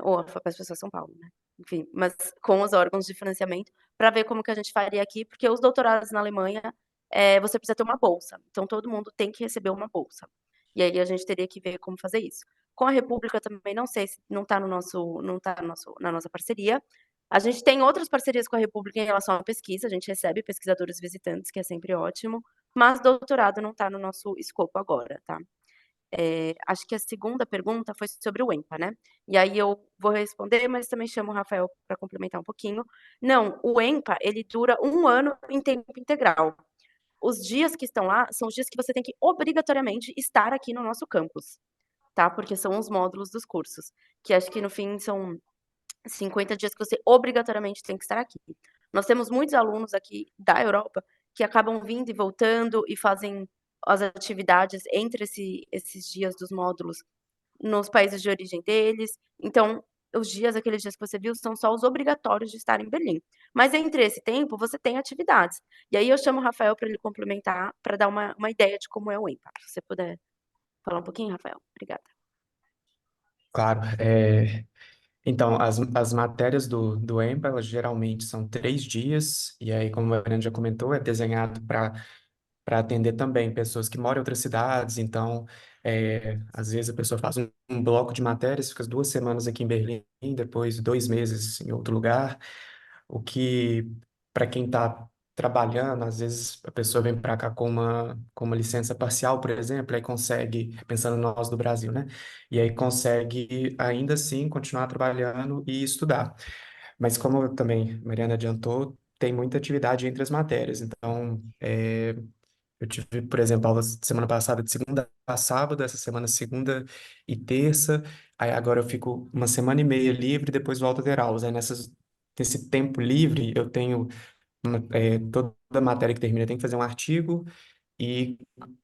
Speaker 3: ou a FAPESP é só São Paulo, né? Enfim, mas com os órgãos de financiamento, para ver como que a gente faria aqui, porque os doutorados na Alemanha, você precisa ter uma bolsa, então todo mundo tem que receber uma bolsa. E aí a gente teria que ver como fazer isso. Com a República também não sei se não está na nossa parceria. A gente tem outras parcerias com a República em relação à pesquisa, a gente recebe pesquisadores visitantes, que é sempre ótimo, mas doutorado não está no nosso escopo agora, tá? Acho que a segunda pergunta foi sobre o EMPA, né? E aí eu vou responder, mas também chamo o Rafael para complementar um pouquinho. Não, o EMPA, ele dura 1 ano em tempo integral. Os dias que estão lá são os dias que você tem que obrigatoriamente estar aqui no nosso campus, tá? Porque são os módulos dos cursos, que acho que no fim são 50 dias que você obrigatoriamente tem que estar aqui. Nós temos muitos alunos aqui da Europa que acabam vindo e voltando e fazem as atividades entre esses dias dos módulos nos países de origem deles. Então, os dias, aqueles dias que você viu, são só os obrigatórios de estar em Berlim. Mas entre esse tempo, você tem atividades. E aí eu chamo o Rafael para ele complementar, para dar uma ideia de como é o EMPA. Se você puder falar um pouquinho, Rafael. Obrigada.
Speaker 4: Claro. Então, as matérias do EMPA, elas geralmente são 3 dias, e aí, como a Mariana já comentou, é desenhado para atender também pessoas que moram em outras cidades. Então, às vezes a pessoa faz um bloco de matérias, fica 2 semanas aqui em Berlim, depois 2 meses em outro lugar, o que, para quem está trabalhando, às vezes a pessoa vem para cá com uma licença parcial, por exemplo, aí consegue, pensando nós do Brasil, né? E aí consegue, ainda assim, continuar trabalhando e estudar. Mas como também a Mariana adiantou, tem muita atividade entre as matérias. Então, eu tive, por exemplo, aulas semana passada de segunda a sábado, essa semana segunda e terça. Aí agora eu fico uma semana e meia livre, depois volto a ter aulas. Aí nesse tempo livre, eu tenho toda matéria que termina tem que fazer um artigo, e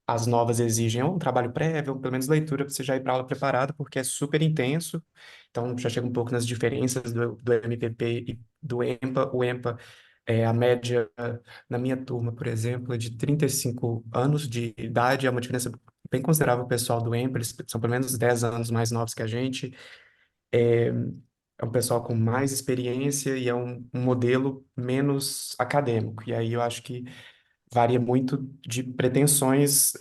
Speaker 4: as novas exigem ou um trabalho prévio, ou pelo menos leitura, para você já ir para aula preparado, porque é super intenso. Então, já chega um pouco nas diferenças do MPP e do EMPA. O EMPA, a média na minha turma, por exemplo, é de 35 anos de idade, é uma diferença bem considerável. O pessoal do EMPA, eles são pelo menos 10 anos mais novos que a gente. é um pessoal com mais experiência e é um modelo menos acadêmico. E aí eu acho que varia muito de pretensões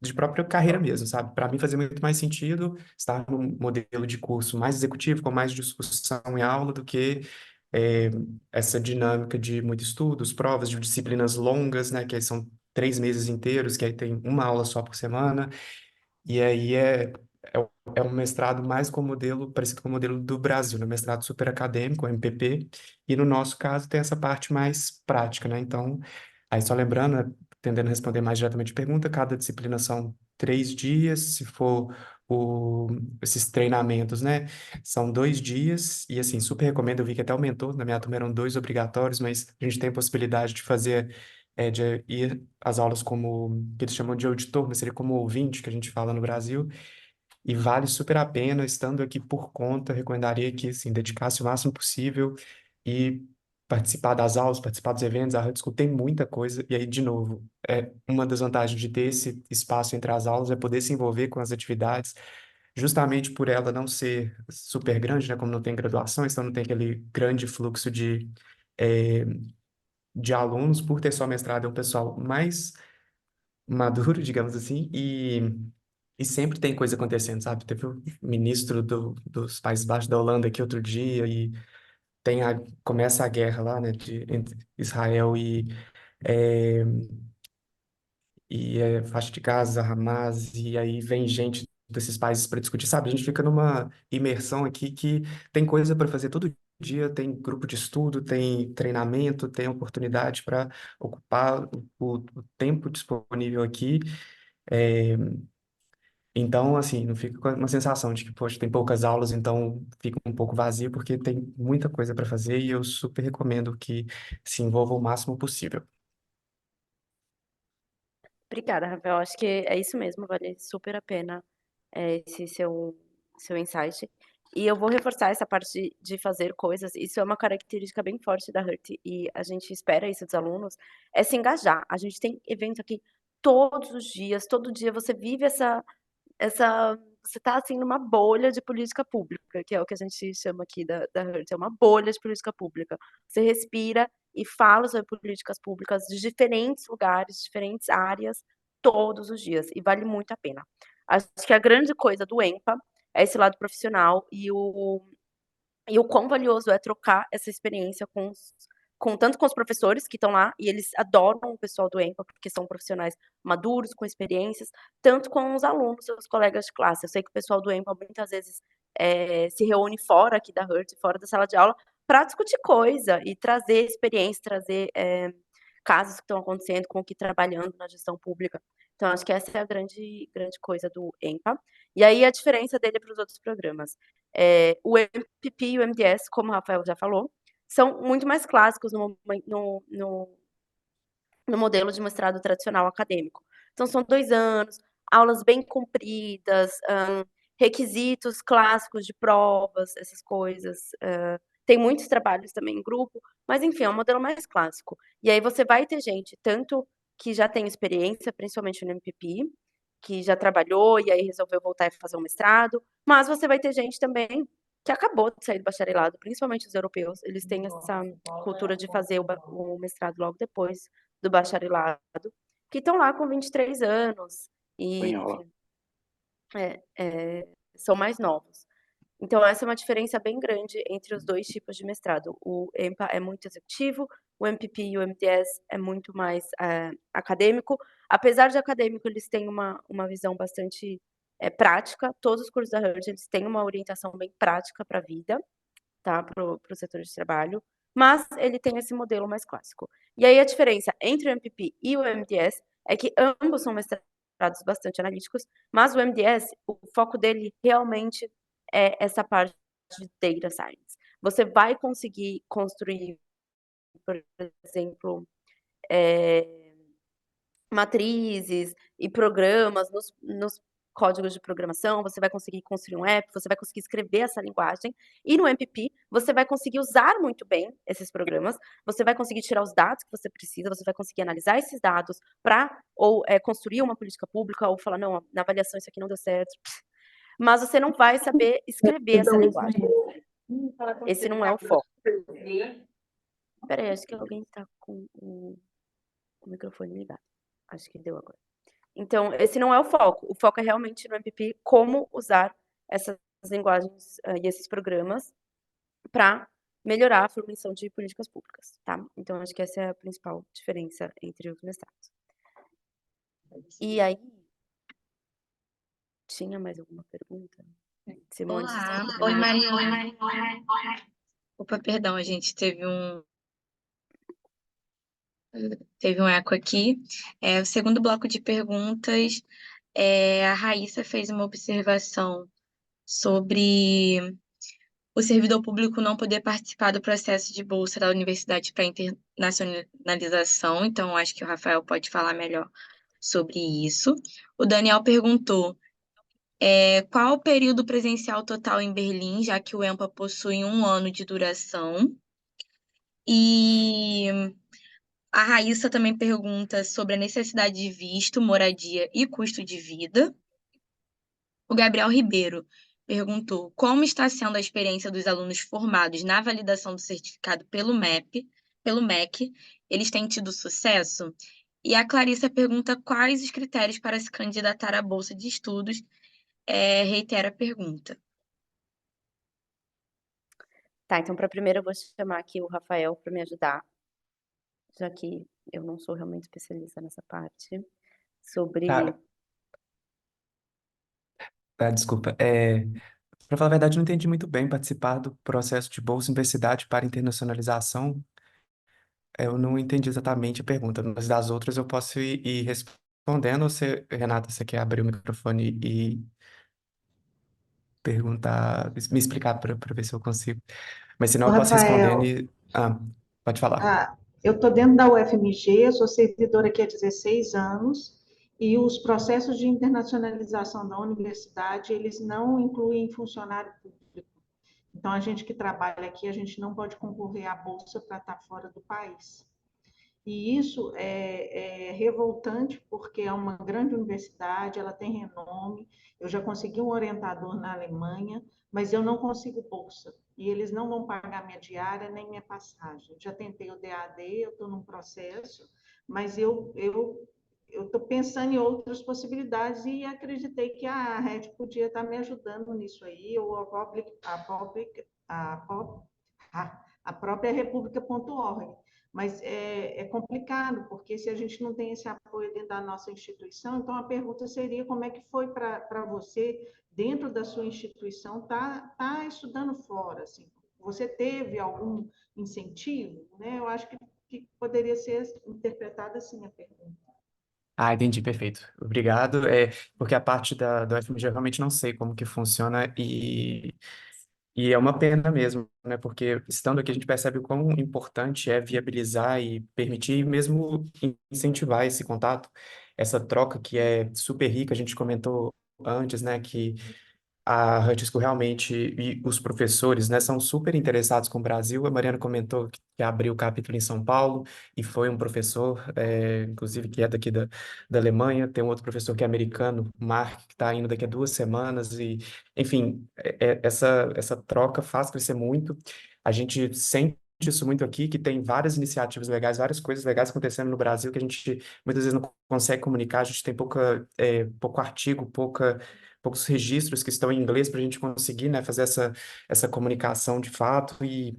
Speaker 4: de própria carreira mesmo, sabe? Para mim fazia muito mais sentido estar num modelo de curso mais executivo, com mais discussão em aula, do que é, essa dinâmica de muito estudos, provas, de disciplinas longas, né? Que aí são 3 meses inteiros, que aí tem uma aula só por semana. E aí é um mestrado mais com o modelo, parecido com o modelo do Brasil, né? Mestrado super acadêmico, MPP, e no nosso caso tem essa parte mais prática, né? Então, aí só lembrando, né, tendendo a responder mais diretamente a pergunta, cada disciplina são 3 dias, se for esses treinamentos, né? São 2 dias, e assim, super recomendo, eu vi que até aumentou, na minha turma eram 2 obrigatórios, mas a gente tem a possibilidade de fazer de ir às aulas como, que eles chamam de auditor, mas seria como ouvinte, que a gente fala no Brasil, e vale super a pena, estando aqui por conta, recomendaria que, assim, dedicasse o máximo possível e participar das aulas, participar dos eventos. A Hut School tem muita coisa, e aí, de novo, uma das vantagens de ter esse espaço entre as aulas é poder se envolver com as atividades, justamente por ela não ser super grande, né, como não tem graduação, então não tem aquele grande fluxo eh, de alunos. Por ter só mestrado, é um pessoal mais maduro, digamos assim, e sempre tem coisa acontecendo, sabe? Teve o ministro dos Países Baixos da Holanda aqui outro dia, e começa a guerra lá, né, entre Israel eh, faixa de Gaza, Hamas, e aí vem gente desses países para discutir, sabe? A gente fica numa imersão aqui que tem coisa para fazer todo dia, tem grupo de estudo, tem treinamento, tem oportunidade para ocupar o tempo disponível aqui. É, então, assim, não fica com uma sensação de que, poxa, tem poucas aulas, então fica um pouco vazio, porque tem muita coisa para fazer e eu super recomendo que se envolva o máximo possível.
Speaker 3: Obrigada, Rafael. Acho que é isso mesmo, vale super a pena esse seu insight. E eu vou reforçar essa parte de fazer coisas. Isso é uma característica bem forte da Hurt e a gente espera isso dos alunos, é se engajar. A gente tem evento aqui todos os dias, todo dia você vive essa você tá, assim, numa bolha de política pública, que é o que a gente chama aqui da Hurt, é uma bolha de política pública. Você respira e fala sobre políticas públicas de diferentes lugares, diferentes áreas, todos os dias, e vale muito a pena. Acho que a grande coisa do EMPA é esse lado profissional e o quão valioso é trocar essa experiência com tanto com os professores que estão lá, e eles adoram o pessoal do EMPA, porque são profissionais maduros, com experiências, tanto com os alunos, seus colegas de classe. Eu sei que o pessoal do EMPA muitas vezes se reúne fora aqui da Hurt, fora da sala de aula, para discutir coisa e trazer experiência, trazer casos que estão acontecendo com o que trabalhando na gestão pública. Então, acho que essa é a grande coisa do EMPA. E aí a diferença dele para os outros programas. O MPP e o MDS, como o Rafael já falou, são muito mais clássicos no modelo de mestrado tradicional acadêmico. Então, são 2 anos, aulas bem compridas, requisitos clássicos de provas, essas coisas. Tem muitos trabalhos também em grupo, mas enfim, é um modelo mais clássico. E aí você vai ter gente tanto que já tem experiência, principalmente no MPP, que já trabalhou e aí resolveu voltar e fazer um mestrado, mas você vai ter gente também que acabou de sair do bacharelado, principalmente os europeus, eles têm essa cultura de fazer o mestrado logo depois do bacharelado, que estão lá com 23 anos e,
Speaker 2: Espanhola.
Speaker 3: enfim, são mais novos. Então essa é uma diferença bem grande entre os 2 tipos de mestrado. O EMPA é muito executivo, o MPP e o MDS é muito mais, acadêmico. Apesar de acadêmico, eles têm uma visão bastante, prática. Todos os cursos da Hurt, eles têm uma orientação bem prática para a vida, tá, para o setor de trabalho, mas ele tem esse modelo mais clássico. E aí a diferença entre o MPP e o MDS é que ambos são mestrados bastante analíticos, mas o MDS, o foco dele realmente é essa parte de data science. Você vai conseguir construir, por exemplo, matrizes e programas nos códigos de programação, você vai conseguir construir um app, você vai conseguir escrever essa linguagem, e no MPP você vai conseguir usar muito bem esses programas, você vai conseguir tirar os dados que você precisa, você vai conseguir analisar esses dados para ou construir uma política pública ou falar, não, na avaliação isso aqui não deu certo. mas você não vai saber escrever essa linguagem. Esse não é o foco. Espera aí, acho que alguém está com o microfone ligado. Acho que deu agora. Então, esse não é o foco. O foco é realmente no MPP como usar essas linguagens e esses programas para melhorar a formação de políticas públicas, tá? Então, acho que essa é a principal diferença entre os mestrados. E aí, tinha mais alguma pergunta? Simone, se
Speaker 5: Olá,
Speaker 3: você
Speaker 5: oi
Speaker 3: quiser.
Speaker 5: Mariana. Opa, perdão, a gente teve um eco aqui. O segundo bloco de perguntas, a Raíssa fez uma observação sobre o servidor público não poder participar do processo de bolsa da universidade para internacionalização, então acho que o Rafael pode falar melhor sobre isso. O Daniel perguntou qual o período presencial total em Berlim, já que o EMPA possui 1 ano de duração. E a Raíssa também pergunta sobre a necessidade de visto, moradia e custo de vida. O Gabriel Ribeiro perguntou como está sendo a experiência dos alunos formados na validação do certificado pelo MEC. Eles têm tido sucesso? E a Clarissa pergunta quais os critérios para se candidatar à bolsa de estudos. Reitera a pergunta.
Speaker 3: Tá, então para primeiro eu vou chamar aqui o Rafael para me ajudar, já que eu não sou realmente especialista nessa parte, sobre...
Speaker 4: Desculpa. Para falar a verdade, eu não entendi muito bem participar do processo de Bolsa Universidade para internacionalização. Eu não entendi exatamente a pergunta, mas das outras eu posso ir respondendo. Ou você, Renata, você quer abrir o microfone e perguntar, me explicar para ver se eu consigo. Mas senão
Speaker 6: Ô,
Speaker 4: eu posso respondendo
Speaker 6: Rafael,
Speaker 4: e... pode falar.
Speaker 6: eu estou dentro da UFMG, sou servidora aqui há 16 anos, e os processos de internacionalização da universidade, eles não incluem funcionário público. Então, a gente que trabalha aqui, a gente não pode concorrer à bolsa para estar fora do país. E isso é revoltante, porque é uma grande universidade, ela tem renome. Eu já consegui um orientador na Alemanha, mas eu não consigo bolsa. E eles não vão pagar minha diária nem minha passagem. Já tentei o DAD, eu estou num processo, mas eu estou pensando em outras possibilidades e acreditei que a RET podia estar me ajudando nisso aí, ou a própria república.org. Mas é complicado, porque se a gente não tem esse apoio dentro da nossa instituição, então a pergunta seria como é que foi para você, dentro da sua instituição, tá estudando fora, assim, você teve algum incentivo, né? Eu acho que poderia ser interpretada assim a pergunta.
Speaker 4: Entendi, perfeito. Obrigado. Porque a parte da UFMG eu realmente não sei como que funciona e é uma pena mesmo, né? Porque estando aqui a gente percebe o quão importante é viabilizar e permitir, e mesmo incentivar esse contato, essa troca que é super rica. A gente comentou antes, né, que a Hutch School realmente e os professores, né, são super interessados com o Brasil. A Mariana comentou que abriu o capítulo em São Paulo e foi um professor, inclusive, que é daqui da Alemanha. Tem um outro professor que é americano, Mark, que está indo daqui a 2 semanas. E, enfim, essa troca faz crescer muito. A gente sente isso muito aqui, que tem várias iniciativas legais, várias coisas legais acontecendo no Brasil que a gente muitas vezes não consegue comunicar. A gente tem pouco artigo, poucos registros que estão em inglês para a gente conseguir, né, fazer essa comunicação de fato. E,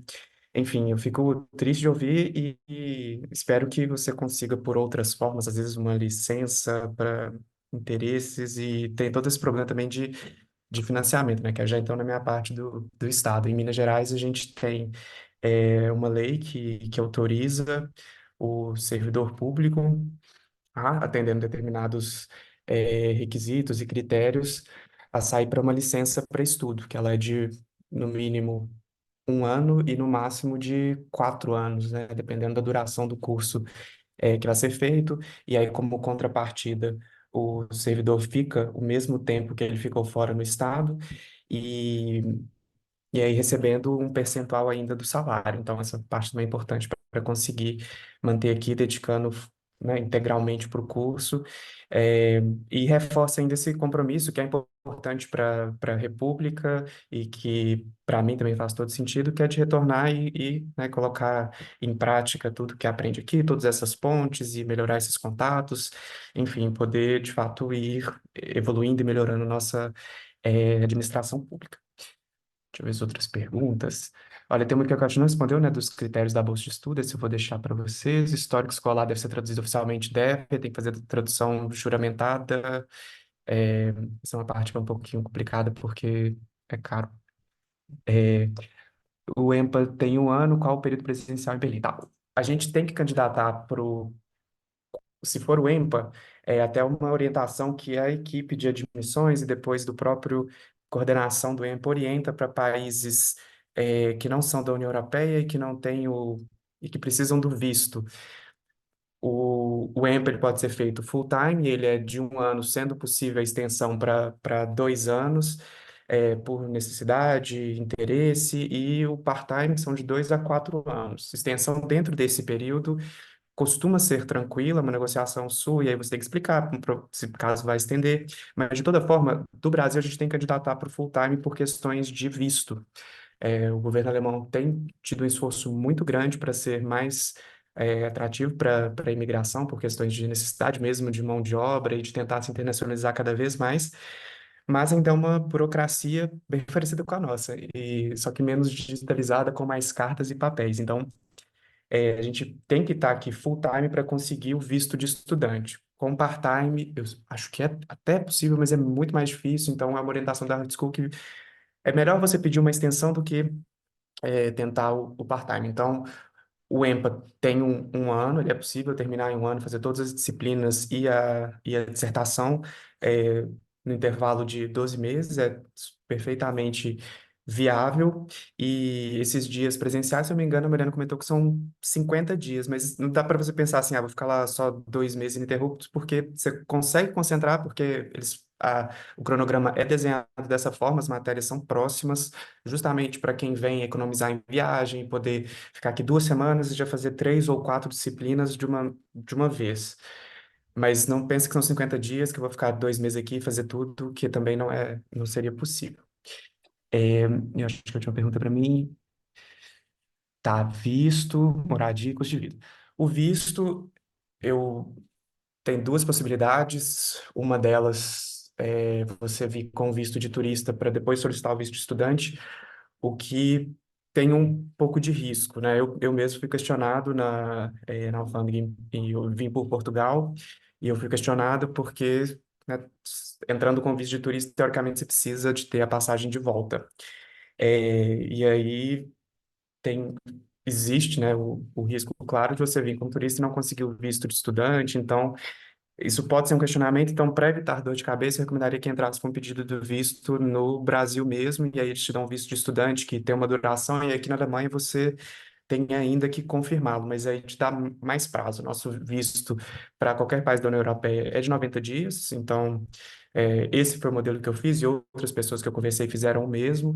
Speaker 4: enfim, eu fico triste de ouvir e espero que você consiga, por outras formas, às vezes uma licença para interesses, e tem todo esse problema também de financiamento, né, que é já então na minha parte do Estado. Em Minas Gerais, a gente tem uma lei que autoriza o servidor público atendendo determinados requisitos e critérios, a sair para uma licença para estudo, que ela é de, no mínimo, 1 ano e no máximo de 4 anos, né? Dependendo da duração do curso que vai ser feito. E aí, como contrapartida, o servidor fica o mesmo tempo que ele ficou fora no estado e, e aí recebendo um percentual ainda do salário. Então, essa parte também é importante para conseguir manter aqui, dedicando né, integralmente para o curso, e reforça ainda esse compromisso que é importante para a República e que para mim também faz todo sentido, que é de retornar né, colocar em prática tudo que aprende aqui, todas essas pontes e melhorar esses contatos, enfim, poder de fato ir evoluindo e melhorando nossa administração pública. Deixa eu ver as outras perguntas. Olha, tem uma que a Cátia não respondeu, né, dos critérios da bolsa de estudo, esse eu vou deixar para vocês. Histórico escolar deve ser traduzido oficialmente, deve, tem que fazer tradução juramentada. Essa é uma parte um pouquinho complicada, porque é caro. O EMPA tem um ano, qual o período presidencial em Berlim? Tá. A gente tem que candidatar para o se for o EMPA, é até uma orientação que a equipe de admissões e depois do próprio coordenação do EMPA orienta para países que não são da União Europeia e que não têm e que precisam do visto. O EMPA ele pode ser feito full-time, ele é de um ano, sendo possível a extensão para 2 anos, por necessidade, interesse, e o part-time são de 2 a 4 anos. Extensão dentro desse período costuma ser tranquila, uma negociação sua, e aí você tem que explicar se caso vai estender. Mas, de toda forma, do Brasil a gente tem que candidatar para o full-time por questões de visto. O governo alemão tem tido um esforço muito grande para ser mais atrativo para a imigração, por questões de necessidade mesmo de mão de obra e de tentar se internacionalizar cada vez mais, mas ainda é uma burocracia bem parecida com a nossa, e só que menos digitalizada, com mais cartas e papéis. Então, a gente tem que estar aqui full time para conseguir o visto de estudante. Com part-time, eu acho que é até possível, mas é muito mais difícil. Então, é uma orientação da Hard School que é melhor você pedir uma extensão do que tentar o part-time. Então, o EMPA tem um ano, ele é possível terminar em um ano, fazer todas as disciplinas e a dissertação é, no intervalo de 12 meses, é perfeitamente viável. E esses dias presenciais, se eu não me engano, a Mariana comentou que são 50 dias, mas não dá para você pensar assim, vou ficar lá só 2 meses ininterruptos, porque você consegue concentrar, porque o cronograma é desenhado dessa forma, as matérias são próximas, justamente para quem vem economizar em viagem, poder ficar aqui 2 semanas e já fazer 3 ou 4 disciplinas de uma vez. Mas não pense que são 50 dias, que eu vou ficar 2 meses aqui e fazer tudo, que também não seria possível. Eu acho que a última pergunta para mim. Tá, visto, moradia e custo de vida. O visto, eu tenho duas possibilidades. Uma delas é você vir com visto de turista para depois solicitar o visto de estudante, o que tem um pouco de risco, né? Eu mesmo fui questionado na alfândega e eu vim por Portugal e eu fui questionado porque, né, entrando com visto de turista, teoricamente você precisa de ter a passagem de volta. E aí existe, né, o risco claro de você vir como turista e não conseguir o visto de estudante, então isso pode ser um questionamento. Então, para evitar dor de cabeça, eu recomendaria que entrasse com um pedido do visto no Brasil mesmo, e aí eles te dão um visto de estudante que tem uma duração, e aqui na Alemanha você tem ainda que confirmá-lo, mas aí te dá mais prazo. Nosso visto para qualquer país da União Europeia é de 90 dias, então esse foi o modelo que eu fiz, e outras pessoas que eu conversei fizeram o mesmo.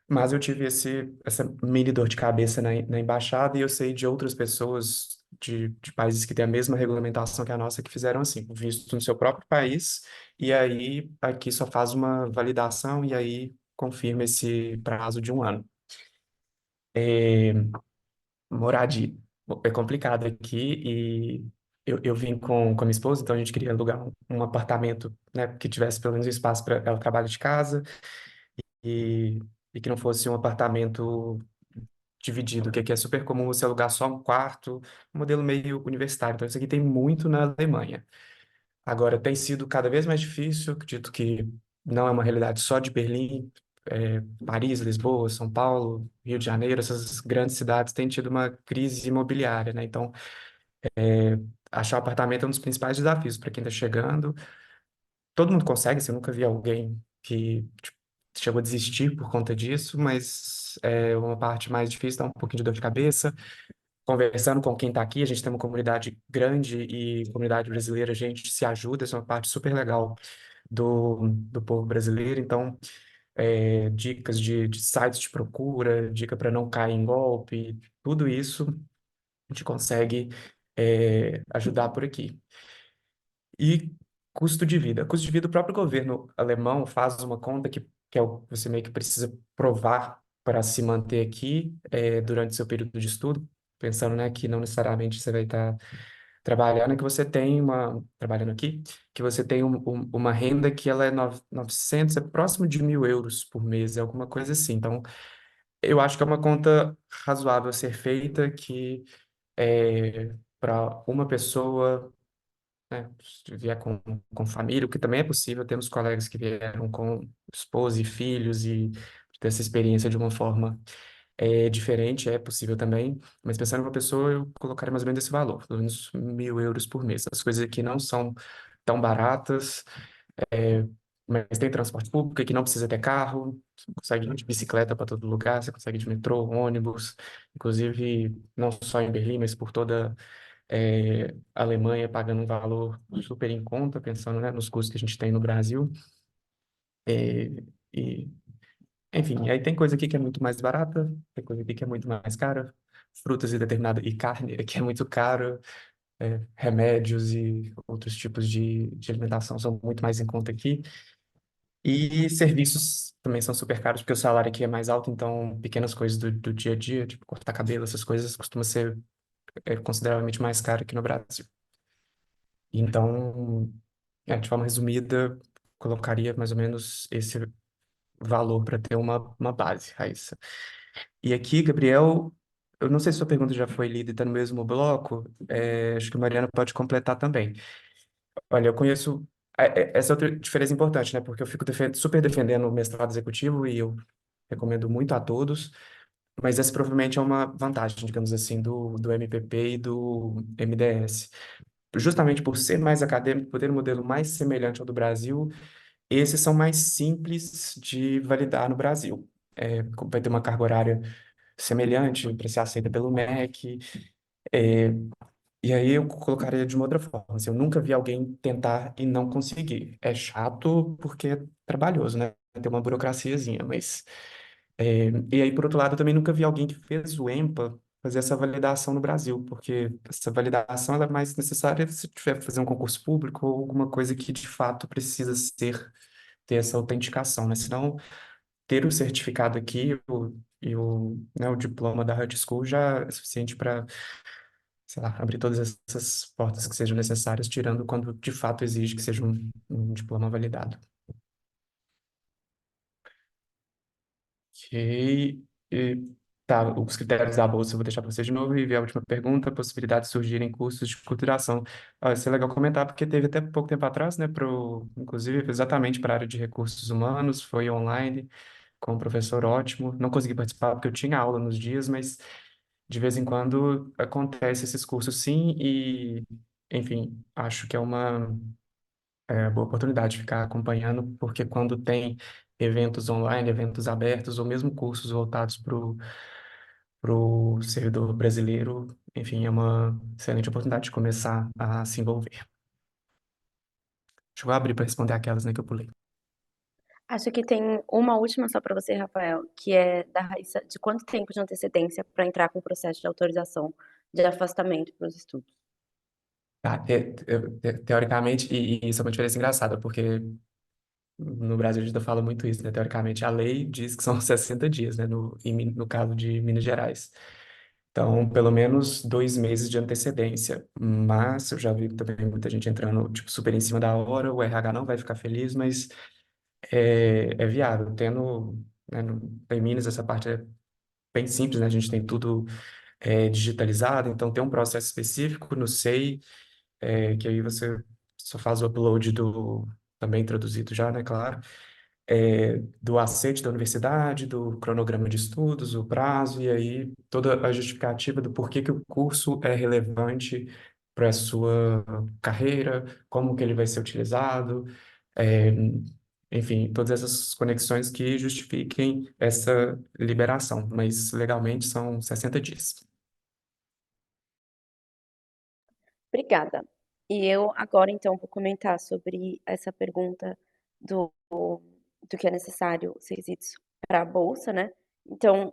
Speaker 4: Mas eu tive essa mini dor de cabeça na embaixada, e eu sei de outras pessoas de países que têm a mesma regulamentação que a nossa, que fizeram assim, visto no seu próprio país, e aí aqui só faz uma validação e aí confirma esse prazo de um ano. Moradia. Bom, é complicado aqui, e eu vim com a minha esposa, então a gente queria alugar um apartamento, né, que tivesse pelo menos um espaço para ela trabalhar de casa, e, e que não fosse um apartamento dividido, que aqui é super comum você alugar só um quarto, um modelo meio universitário. Então, isso aqui tem muito na Alemanha. Agora, tem sido cada vez mais difícil, acredito que não é uma realidade só de Berlim, Paris, Lisboa, São Paulo, Rio de Janeiro, essas grandes cidades têm tido uma crise imobiliária, né? Então, achar apartamento é um dos principais desafios para quem está chegando. Todo mundo consegue, você nunca vi alguém que tipo, chegou a desistir por conta disso, mas é uma parte mais difícil, dá um pouquinho de dor de cabeça. Conversando com quem está aqui, a gente tem uma comunidade grande e comunidade brasileira, a gente se ajuda, isso é uma parte super legal do povo brasileiro. Então, dicas de sites de procura, dica para não cair em golpe, tudo isso a gente consegue ajudar por aqui. E custo de vida. Custo de vida, o próprio governo alemão faz uma conta que é o que você meio que precisa provar para se manter aqui durante seu período de estudo, pensando, né, que não necessariamente você vai estar trabalhando, que você tem trabalhando aqui, que você tem uma renda que ela é 900, é próximo de 1.000 euros por mês, é alguma coisa assim. Então, eu acho que é uma conta razoável a ser feita, que para uma pessoa, né, se vier com família, o que também é possível, temos colegas que vieram com esposa e filhos e ter essa experiência de uma forma diferente, é possível também, mas pensando em uma pessoa, eu colocaria mais ou menos esse valor, pelo menos 1.000 euros por mês. As coisas aqui não são tão baratas, é, mas tem transporte público que não precisa ter carro, você consegue ir de bicicleta para todo lugar, você consegue ir de metrô, ônibus, inclusive não só em Berlim, mas por toda a Alemanha, pagando um valor super em conta, pensando, né, nos custos que a gente tem no Brasil. É, e, enfim, aí tem coisa aqui que é muito mais barata, tem coisa aqui que é muito mais cara, frutas e carne que é muito caro, remédios e outros tipos de alimentação são muito mais em conta aqui. E serviços também são super caros, porque o salário aqui é mais alto, então pequenas coisas do dia a dia, tipo cortar cabelo, essas coisas, costuma ser consideravelmente mais caro aqui no Brasil. Então, de forma resumida, colocaria mais ou menos esse valor para ter uma base, Raíssa. E aqui, Gabriel, eu não sei se sua pergunta já foi lida e está no mesmo bloco, acho que a Mariana pode completar também. Olha, eu conheço. Essa é outra diferença importante, né? Porque eu fico super defendendo o mestrado executivo e eu recomendo muito a todos, mas essa provavelmente é uma vantagem, digamos assim, do MPP e do MDS. Justamente por ser mais acadêmico, por ter um modelo mais semelhante ao do Brasil, esses são mais simples de validar no Brasil. Vai ter uma carga horária semelhante para ser aceita pelo MEC. E aí eu colocaria de uma outra forma. Assim, eu nunca vi alguém tentar e não conseguir. É chato porque é trabalhoso, né? Tem uma burocraciazinha, mas... e aí, por outro lado, eu também nunca vi alguém que fez o EMPA fazer essa validação no Brasil, porque essa validação ela é mais necessária se tiver que fazer um concurso público ou alguma coisa que, de fato, precisa ter essa autenticação, né? Senão, ter o certificado aqui o diploma da Hard School já é suficiente para, sei lá, abrir todas essas portas que sejam necessárias, tirando quando de fato exige que seja um diploma validado. Ok. Tá, os critérios da bolsa eu vou deixar para você de novo e ver a última pergunta, possibilidade de surgirem cursos de curta duração. Isso é legal comentar, porque teve até pouco tempo atrás, né, inclusive exatamente para a área de recursos humanos, foi online, com um professor ótimo. Não consegui participar porque eu tinha aula nos dias, mas de vez em quando acontece esses cursos sim, e, enfim, acho que é uma boa oportunidade de ficar acompanhando, porque quando tem eventos online, eventos abertos, ou mesmo cursos voltados para o servidor brasileiro, enfim, é uma excelente oportunidade de começar a se envolver. Deixa eu abrir para responder aquelas, né, que eu pulei.
Speaker 3: Acho que tem uma última só para você, Rafael, que é da Raíssa, de quanto tempo de antecedência para entrar com o processo de autorização de afastamento para os estudos?
Speaker 4: Tá, teoricamente, e isso é uma diferença engraçada, porque no Brasil a gente fala muito isso, né? Teoricamente, a lei diz que são 60 dias, né? No caso de Minas Gerais. Então, pelo menos 2 meses de antecedência. Mas eu já vi também muita gente entrando, tipo, super em cima da hora. O RH não vai ficar feliz, mas é viável. Né, em Minas, essa parte é bem simples, né? A gente tem tudo digitalizado, então tem um processo específico no SEI, que aí você só faz o upload também traduzido já, né? Claro, do aceite da universidade, do cronograma de estudos, o prazo, e aí toda a justificativa do porquê que o curso é relevante para a sua carreira, como que ele vai ser utilizado, é, enfim, todas essas conexões que justifiquem essa liberação, mas legalmente são 60 dias.
Speaker 3: Obrigada. E eu agora, então, vou comentar sobre essa pergunta do que é necessário, os requisitos para a bolsa, né? Então,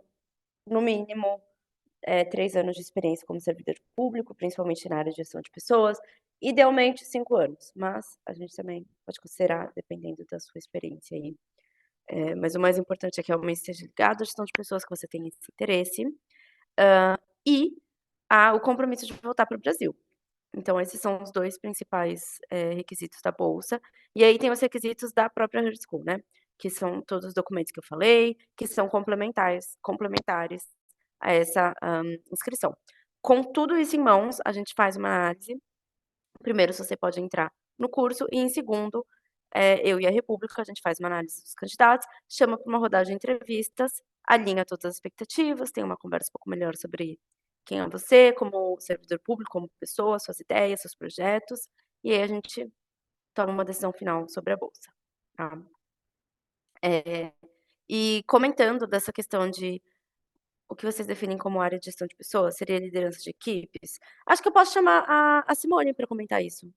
Speaker 3: no mínimo, 3 anos de experiência como servidor público, principalmente na área de gestão de pessoas, idealmente 5 anos, mas a gente também pode considerar dependendo da sua experiência aí. Mas o mais importante é que realmente esteja ligado à gestão de pessoas, que você tenha esse interesse, e o compromisso de voltar para o Brasil. Então esses são os 2 principais, requisitos da bolsa. E aí tem os requisitos da própria Herd School, né, que são todos os documentos que eu falei, que são complementares a essa, inscrição. Com tudo isso em mãos, a gente faz uma análise, primeiro se você pode entrar no curso e em segundo, eu e a República, a gente faz uma análise dos candidatos, chama para uma rodada de entrevistas, alinha todas as expectativas, tem uma conversa um pouco melhor sobre quem é você como servidor público, como pessoa, suas ideias, seus projetos, e aí a gente toma uma decisão final sobre a bolsa, tá. E comentando dessa questão de o que vocês definem como área de gestão de pessoas, seria liderança de equipes? Acho que eu posso chamar a Simone para comentar isso.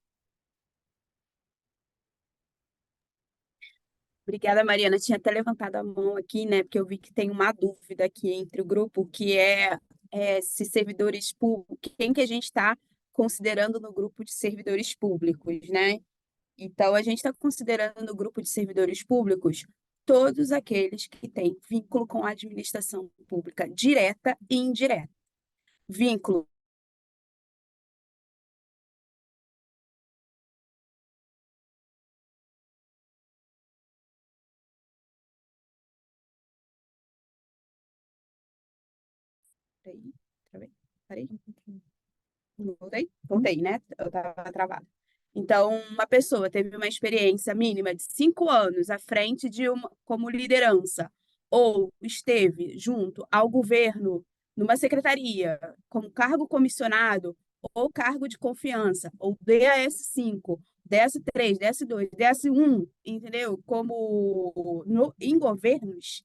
Speaker 1: Obrigada, Mariana. Tinha até levantado a mão aqui, né? Porque eu vi que tem uma dúvida aqui entre o grupo, que é se servidores públicos, quem que a gente está considerando no grupo de servidores públicos, né? Então, a gente está considerando no grupo de servidores públicos todos aqueles que têm vínculo com a administração pública, direta e indireta. Vínculo Peraí, peraí. Voltei, né? Eu estava travada. Então, uma pessoa teve uma experiência mínima de 5 anos à frente como liderança, ou esteve junto ao governo numa secretaria, como cargo comissionado, ou cargo de confiança, ou DAS5, DS3, DS2, DS1, entendeu? Em governos,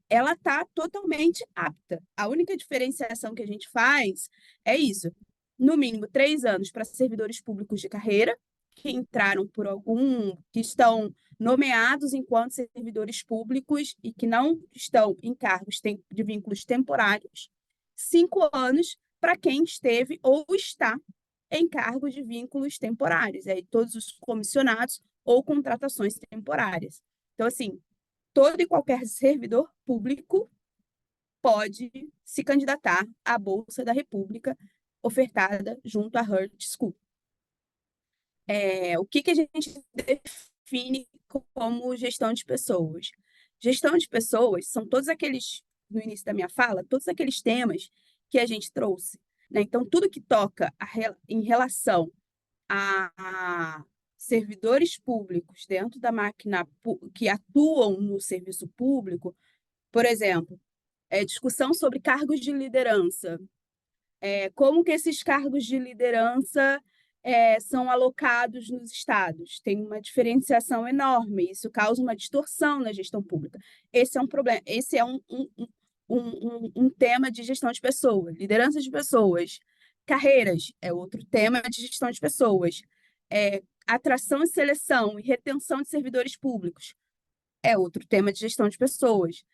Speaker 1: ela está totalmente apta. A única diferenciação que a gente faz é isso. No mínimo 3 anos para servidores públicos de carreira, que estão nomeados enquanto servidores públicos e que não estão em cargos de vínculos temporários. 5 anos para quem esteve ou está em cargos de vínculos temporários, aí todos os comissionados ou contratações temporárias. Então, assim, todo e qualquer servidor público pode se candidatar à Bolsa da República ofertada junto à Herd School. O que a gente define como gestão de pessoas? Gestão de pessoas são todos aqueles, no início da minha fala, todos aqueles temas que a gente trouxe, né? Então, tudo que toca em relação a servidores públicos dentro da máquina que atuam no serviço público, por exemplo, discussão sobre cargos de liderança, como que esses cargos de liderança são alocados nos estados. Tem uma diferenciação enorme, isso causa uma distorção na gestão pública. Esse é um problema, esse é um tema de gestão de pessoas, liderança de pessoas. Carreiras é outro tema de gestão de pessoas. Atração e seleção e retenção de servidores públicos é outro tema de gestão de pessoas.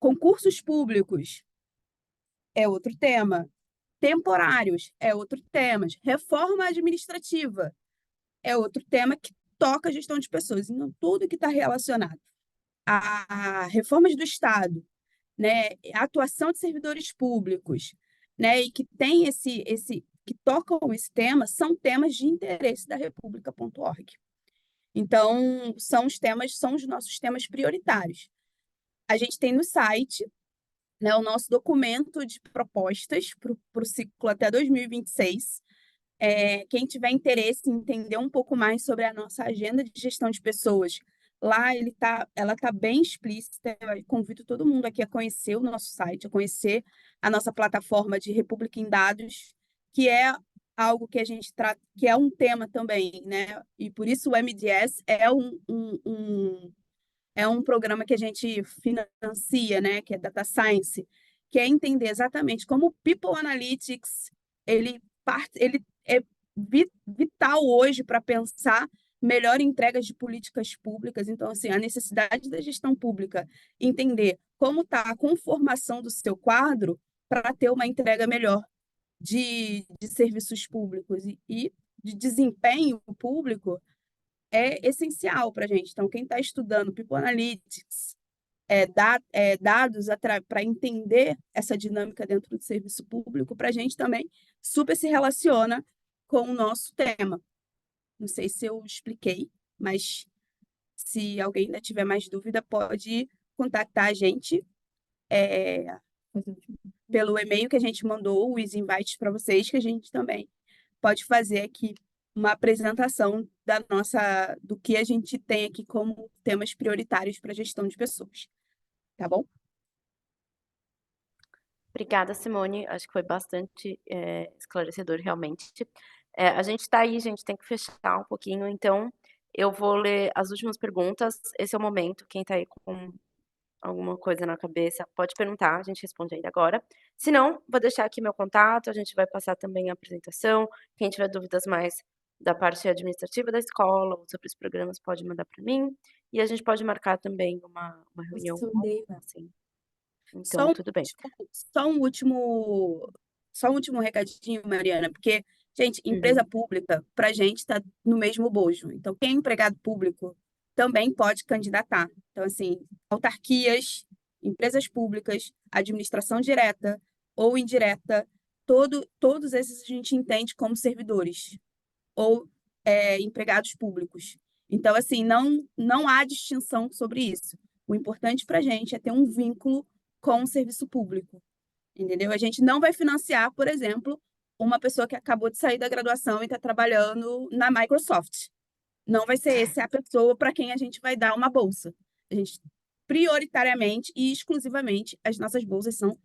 Speaker 1: Concursos públicos é outro tema. Temporários é outro tema. Reforma administrativa é outro tema que toca a gestão de pessoas. Então, tudo que está relacionado a reformas do Estado, né, a atuação de servidores públicos, né, e que tem que tocam esse tema, são temas de interesse da República.org. Então, são os nossos temas prioritários. A gente tem no site, né, o nosso documento de propostas para o ciclo até 2026. Quem tiver interesse em entender um pouco mais sobre a nossa agenda de gestão de pessoas, lá ela está bem explícita. Eu convido todo mundo aqui a conhecer o nosso site, a conhecer a nossa plataforma de República em Dados, que é algo que a gente trata, que é um tema também, né? E por isso o MDS é um programa que a gente financia, né, que é Data Science, que é entender exatamente como o People Analytics ele é vital hoje para pensar melhor entrega de políticas públicas. Então, assim, a necessidade da gestão pública entender como está a conformação do seu quadro para ter uma entrega melhor de serviços públicos e de desempenho público é essencial para a gente. Então, quem está estudando People Analytics, dados para entender essa dinâmica dentro do serviço público, para a gente também super se relaciona com o nosso tema. Não sei se eu expliquei, mas se alguém ainda tiver mais dúvida, pode contactar a gente pelo e-mail que a gente mandou, os invites para vocês, que a gente também pode fazer aqui uma apresentação do que a gente tem aqui como temas prioritários para a gestão de pessoas. Tá bom?
Speaker 3: Obrigada, Simone. Acho que foi bastante esclarecedor, realmente. A gente está aí, gente, tem que fechar um pouquinho, então eu vou ler as últimas perguntas. Esse é o momento. Quem está aí com alguma coisa na cabeça, pode perguntar, a gente responde ainda agora. Se não, vou deixar aqui meu contato, a gente vai passar também a apresentação. Quem tiver dúvidas mais da parte administrativa da escola ou sobre os programas, pode mandar para mim. E a gente pode marcar também uma reunião. Assim. Então, tudo bem.
Speaker 1: Só um último recadinho, Mariana, porque, gente, empresa pública, para a gente, está no mesmo bojo. Então, quem é empregado público também pode candidatar. Então, assim, autarquias, empresas públicas, administração direta ou indireta, todos esses a gente entende como servidores ou empregados públicos. Então, assim, não há distinção sobre isso. O importante para a gente é ter um vínculo com o serviço público, entendeu? A gente não vai financiar, por exemplo, uma pessoa que acabou de sair da graduação e está trabalhando na Microsoft. Não vai ser essa a pessoa para quem a gente vai dar uma bolsa. A gente, prioritariamente e exclusivamente, as nossas bolsas são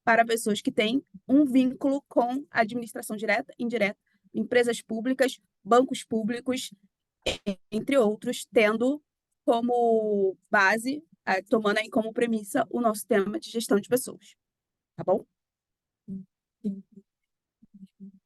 Speaker 1: para pessoas que têm um vínculo com a administração direta, indireta, empresas públicas, bancos públicos, entre outros, tendo como base, tomando aí como premissa o nosso tema de gestão de pessoas. Tá bom?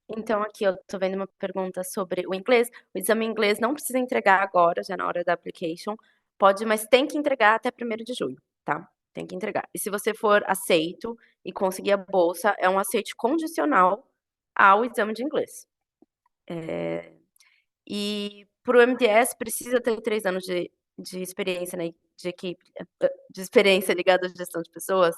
Speaker 3: Então, aqui eu tô vendo uma pergunta sobre o inglês. O exame em inglês não precisa entregar agora, já na hora da application. Pode, mas tem que entregar até 1º de junho, tá? Tem que entregar. E se você for aceito e conseguir a bolsa, é um aceite condicional ao exame de inglês. E para o MDS precisa ter 3 anos de experiência, né, de equipe, de experiência ligada à gestão de pessoas.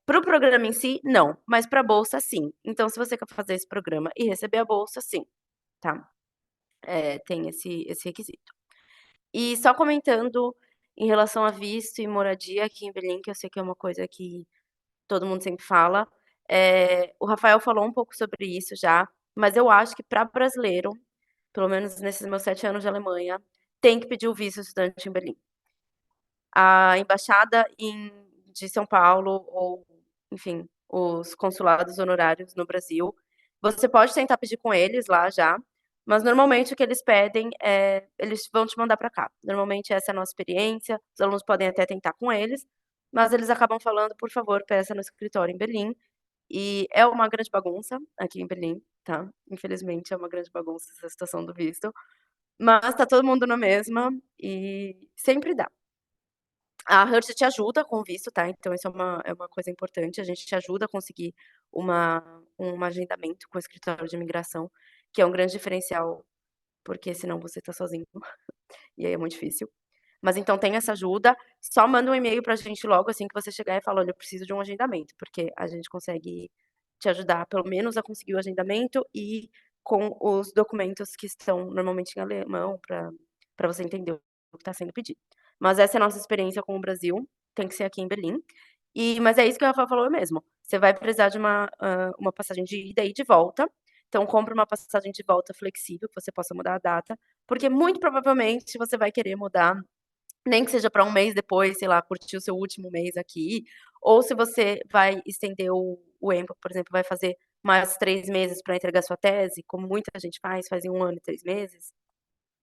Speaker 3: Para o programa em si, não, mas para a bolsa, sim. Então, se você quer fazer esse programa e receber a bolsa, sim, tá? Tem esse requisito. E só comentando em relação a visto e moradia aqui em Berlim, que eu sei que é uma coisa que todo mundo sempre fala. O Rafael falou um pouco sobre isso já, mas eu acho que para brasileiro, pelo menos nesses meus 7 anos de Alemanha, tem que pedir o visto estudante em Berlim. A embaixada de São Paulo ou, enfim, os consulados honorários no Brasil, você pode tentar pedir com eles lá já, mas normalmente o que eles pedem eles vão te mandar para cá. Normalmente essa é a nossa experiência, os alunos podem até tentar com eles, mas eles acabam falando, por favor, peça no escritório em Berlim. E é uma grande bagunça aqui em Berlim, tá? Infelizmente é uma grande bagunça essa situação do visto, mas tá todo mundo na mesma e sempre dá. A Hertz te ajuda com o visto, tá? Então isso é uma coisa importante, a gente te ajuda a conseguir um agendamento com o escritório de imigração, que é um grande diferencial, porque senão você tá sozinho, e aí é muito difícil. Mas então tem essa ajuda, só manda um e-mail pra gente logo assim que você chegar e fala: "Olha, eu preciso de um agendamento", porque a gente consegue te ajudar pelo menos a conseguir o agendamento e com os documentos que estão normalmente em alemão para você entender o que está sendo pedido. Mas essa é a nossa experiência com o Brasil, tem que ser aqui em Berlim. Mas é isso que o Rafael falou mesmo, você vai precisar de uma passagem de ida e de volta, então compra uma passagem de volta flexível, que você possa mudar a data, porque muito provavelmente você vai querer mudar, nem que seja para um mês depois, sei lá, curtir o seu último mês aqui, ou se você vai estender o EMPA, por exemplo, vai fazer mais 3 meses para entregar sua tese, como muita gente faz em 1 ano e 3 meses,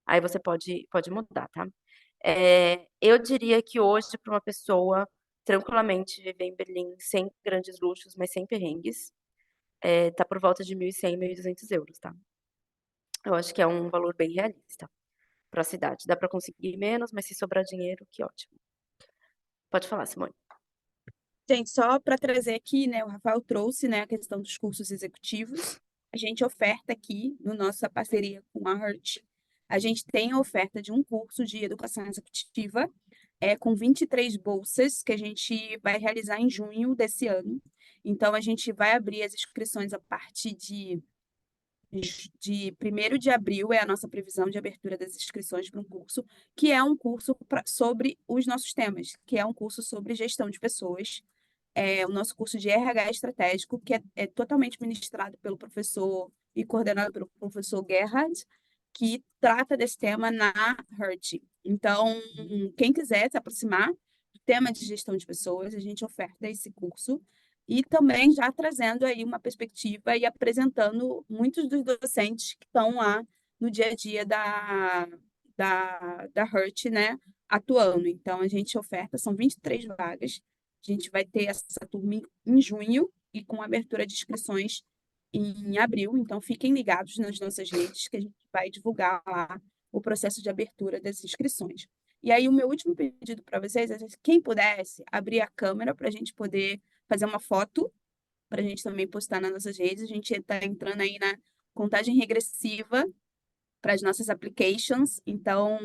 Speaker 3: aí você pode mudar, tá. Eu diria que hoje para uma pessoa tranquilamente viver em Berlim sem grandes luxos, mas sem perrengues, tá por volta de 1.100, 1.200 €, tá. Eu acho que é um valor bem realista. para a cidade. Dá para conseguir menos, mas se sobrar dinheiro, que ótimo. Pode falar, Simone.
Speaker 1: Gente, só para trazer aqui, né, o Rafael trouxe, né, a questão dos cursos executivos. A gente oferta aqui, no nossa parceria com a Hurt, a gente tem a oferta de um curso de educação executiva, com 23 bolsas, que a gente vai realizar em junho desse ano. Então, a gente vai abrir as inscrições a partir de 1º de abril, é a nossa previsão de abertura das inscrições para um curso, que é um curso sobre os nossos temas, que é um curso sobre gestão de pessoas. É o nosso curso de RH estratégico, que é totalmente ministrado pelo professor e coordenado pelo professor Gerhard, que trata desse tema na Hurt. Então, quem quiser se aproximar do tema de gestão de pessoas, a gente oferta esse curso. E também já trazendo aí uma perspectiva e apresentando muitos dos docentes que estão lá no dia a dia da Hurt, né, atuando. Então, a gente oferta, são 23 vagas. A gente vai ter essa turma em junho e com abertura de inscrições em abril. Então, fiquem ligados nas nossas redes que a gente vai divulgar lá o processo de abertura das inscrições. E aí, o meu último pedido para vocês é quem pudesse abrir a câmera para a gente poder fazer uma foto, para a gente também postar nas nossas redes. A gente está entrando aí na contagem regressiva para as nossas applications. Então,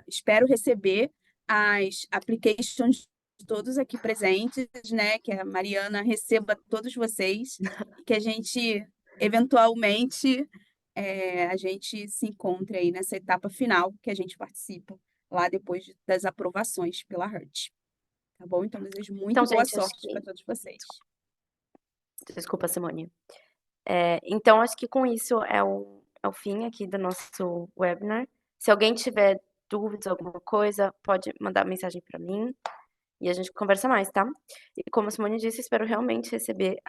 Speaker 1: espero receber as applications de todos aqui presentes, né? Que a Mariana receba todos vocês, que a gente, eventualmente, a gente se encontre aí nessa etapa final que a gente participa lá depois das aprovações pela Hurt. Tá bom? Então, desejo muito
Speaker 3: Então,
Speaker 1: boa
Speaker 3: gente, acho
Speaker 1: sorte
Speaker 3: que...
Speaker 1: para todos vocês.
Speaker 3: Desculpa, Simone. Então, acho que com isso é o fim aqui do nosso webinar. Se alguém tiver dúvidas, alguma coisa, pode mandar mensagem para mim e a gente conversa mais, tá? E como a Simone disse, espero realmente receber a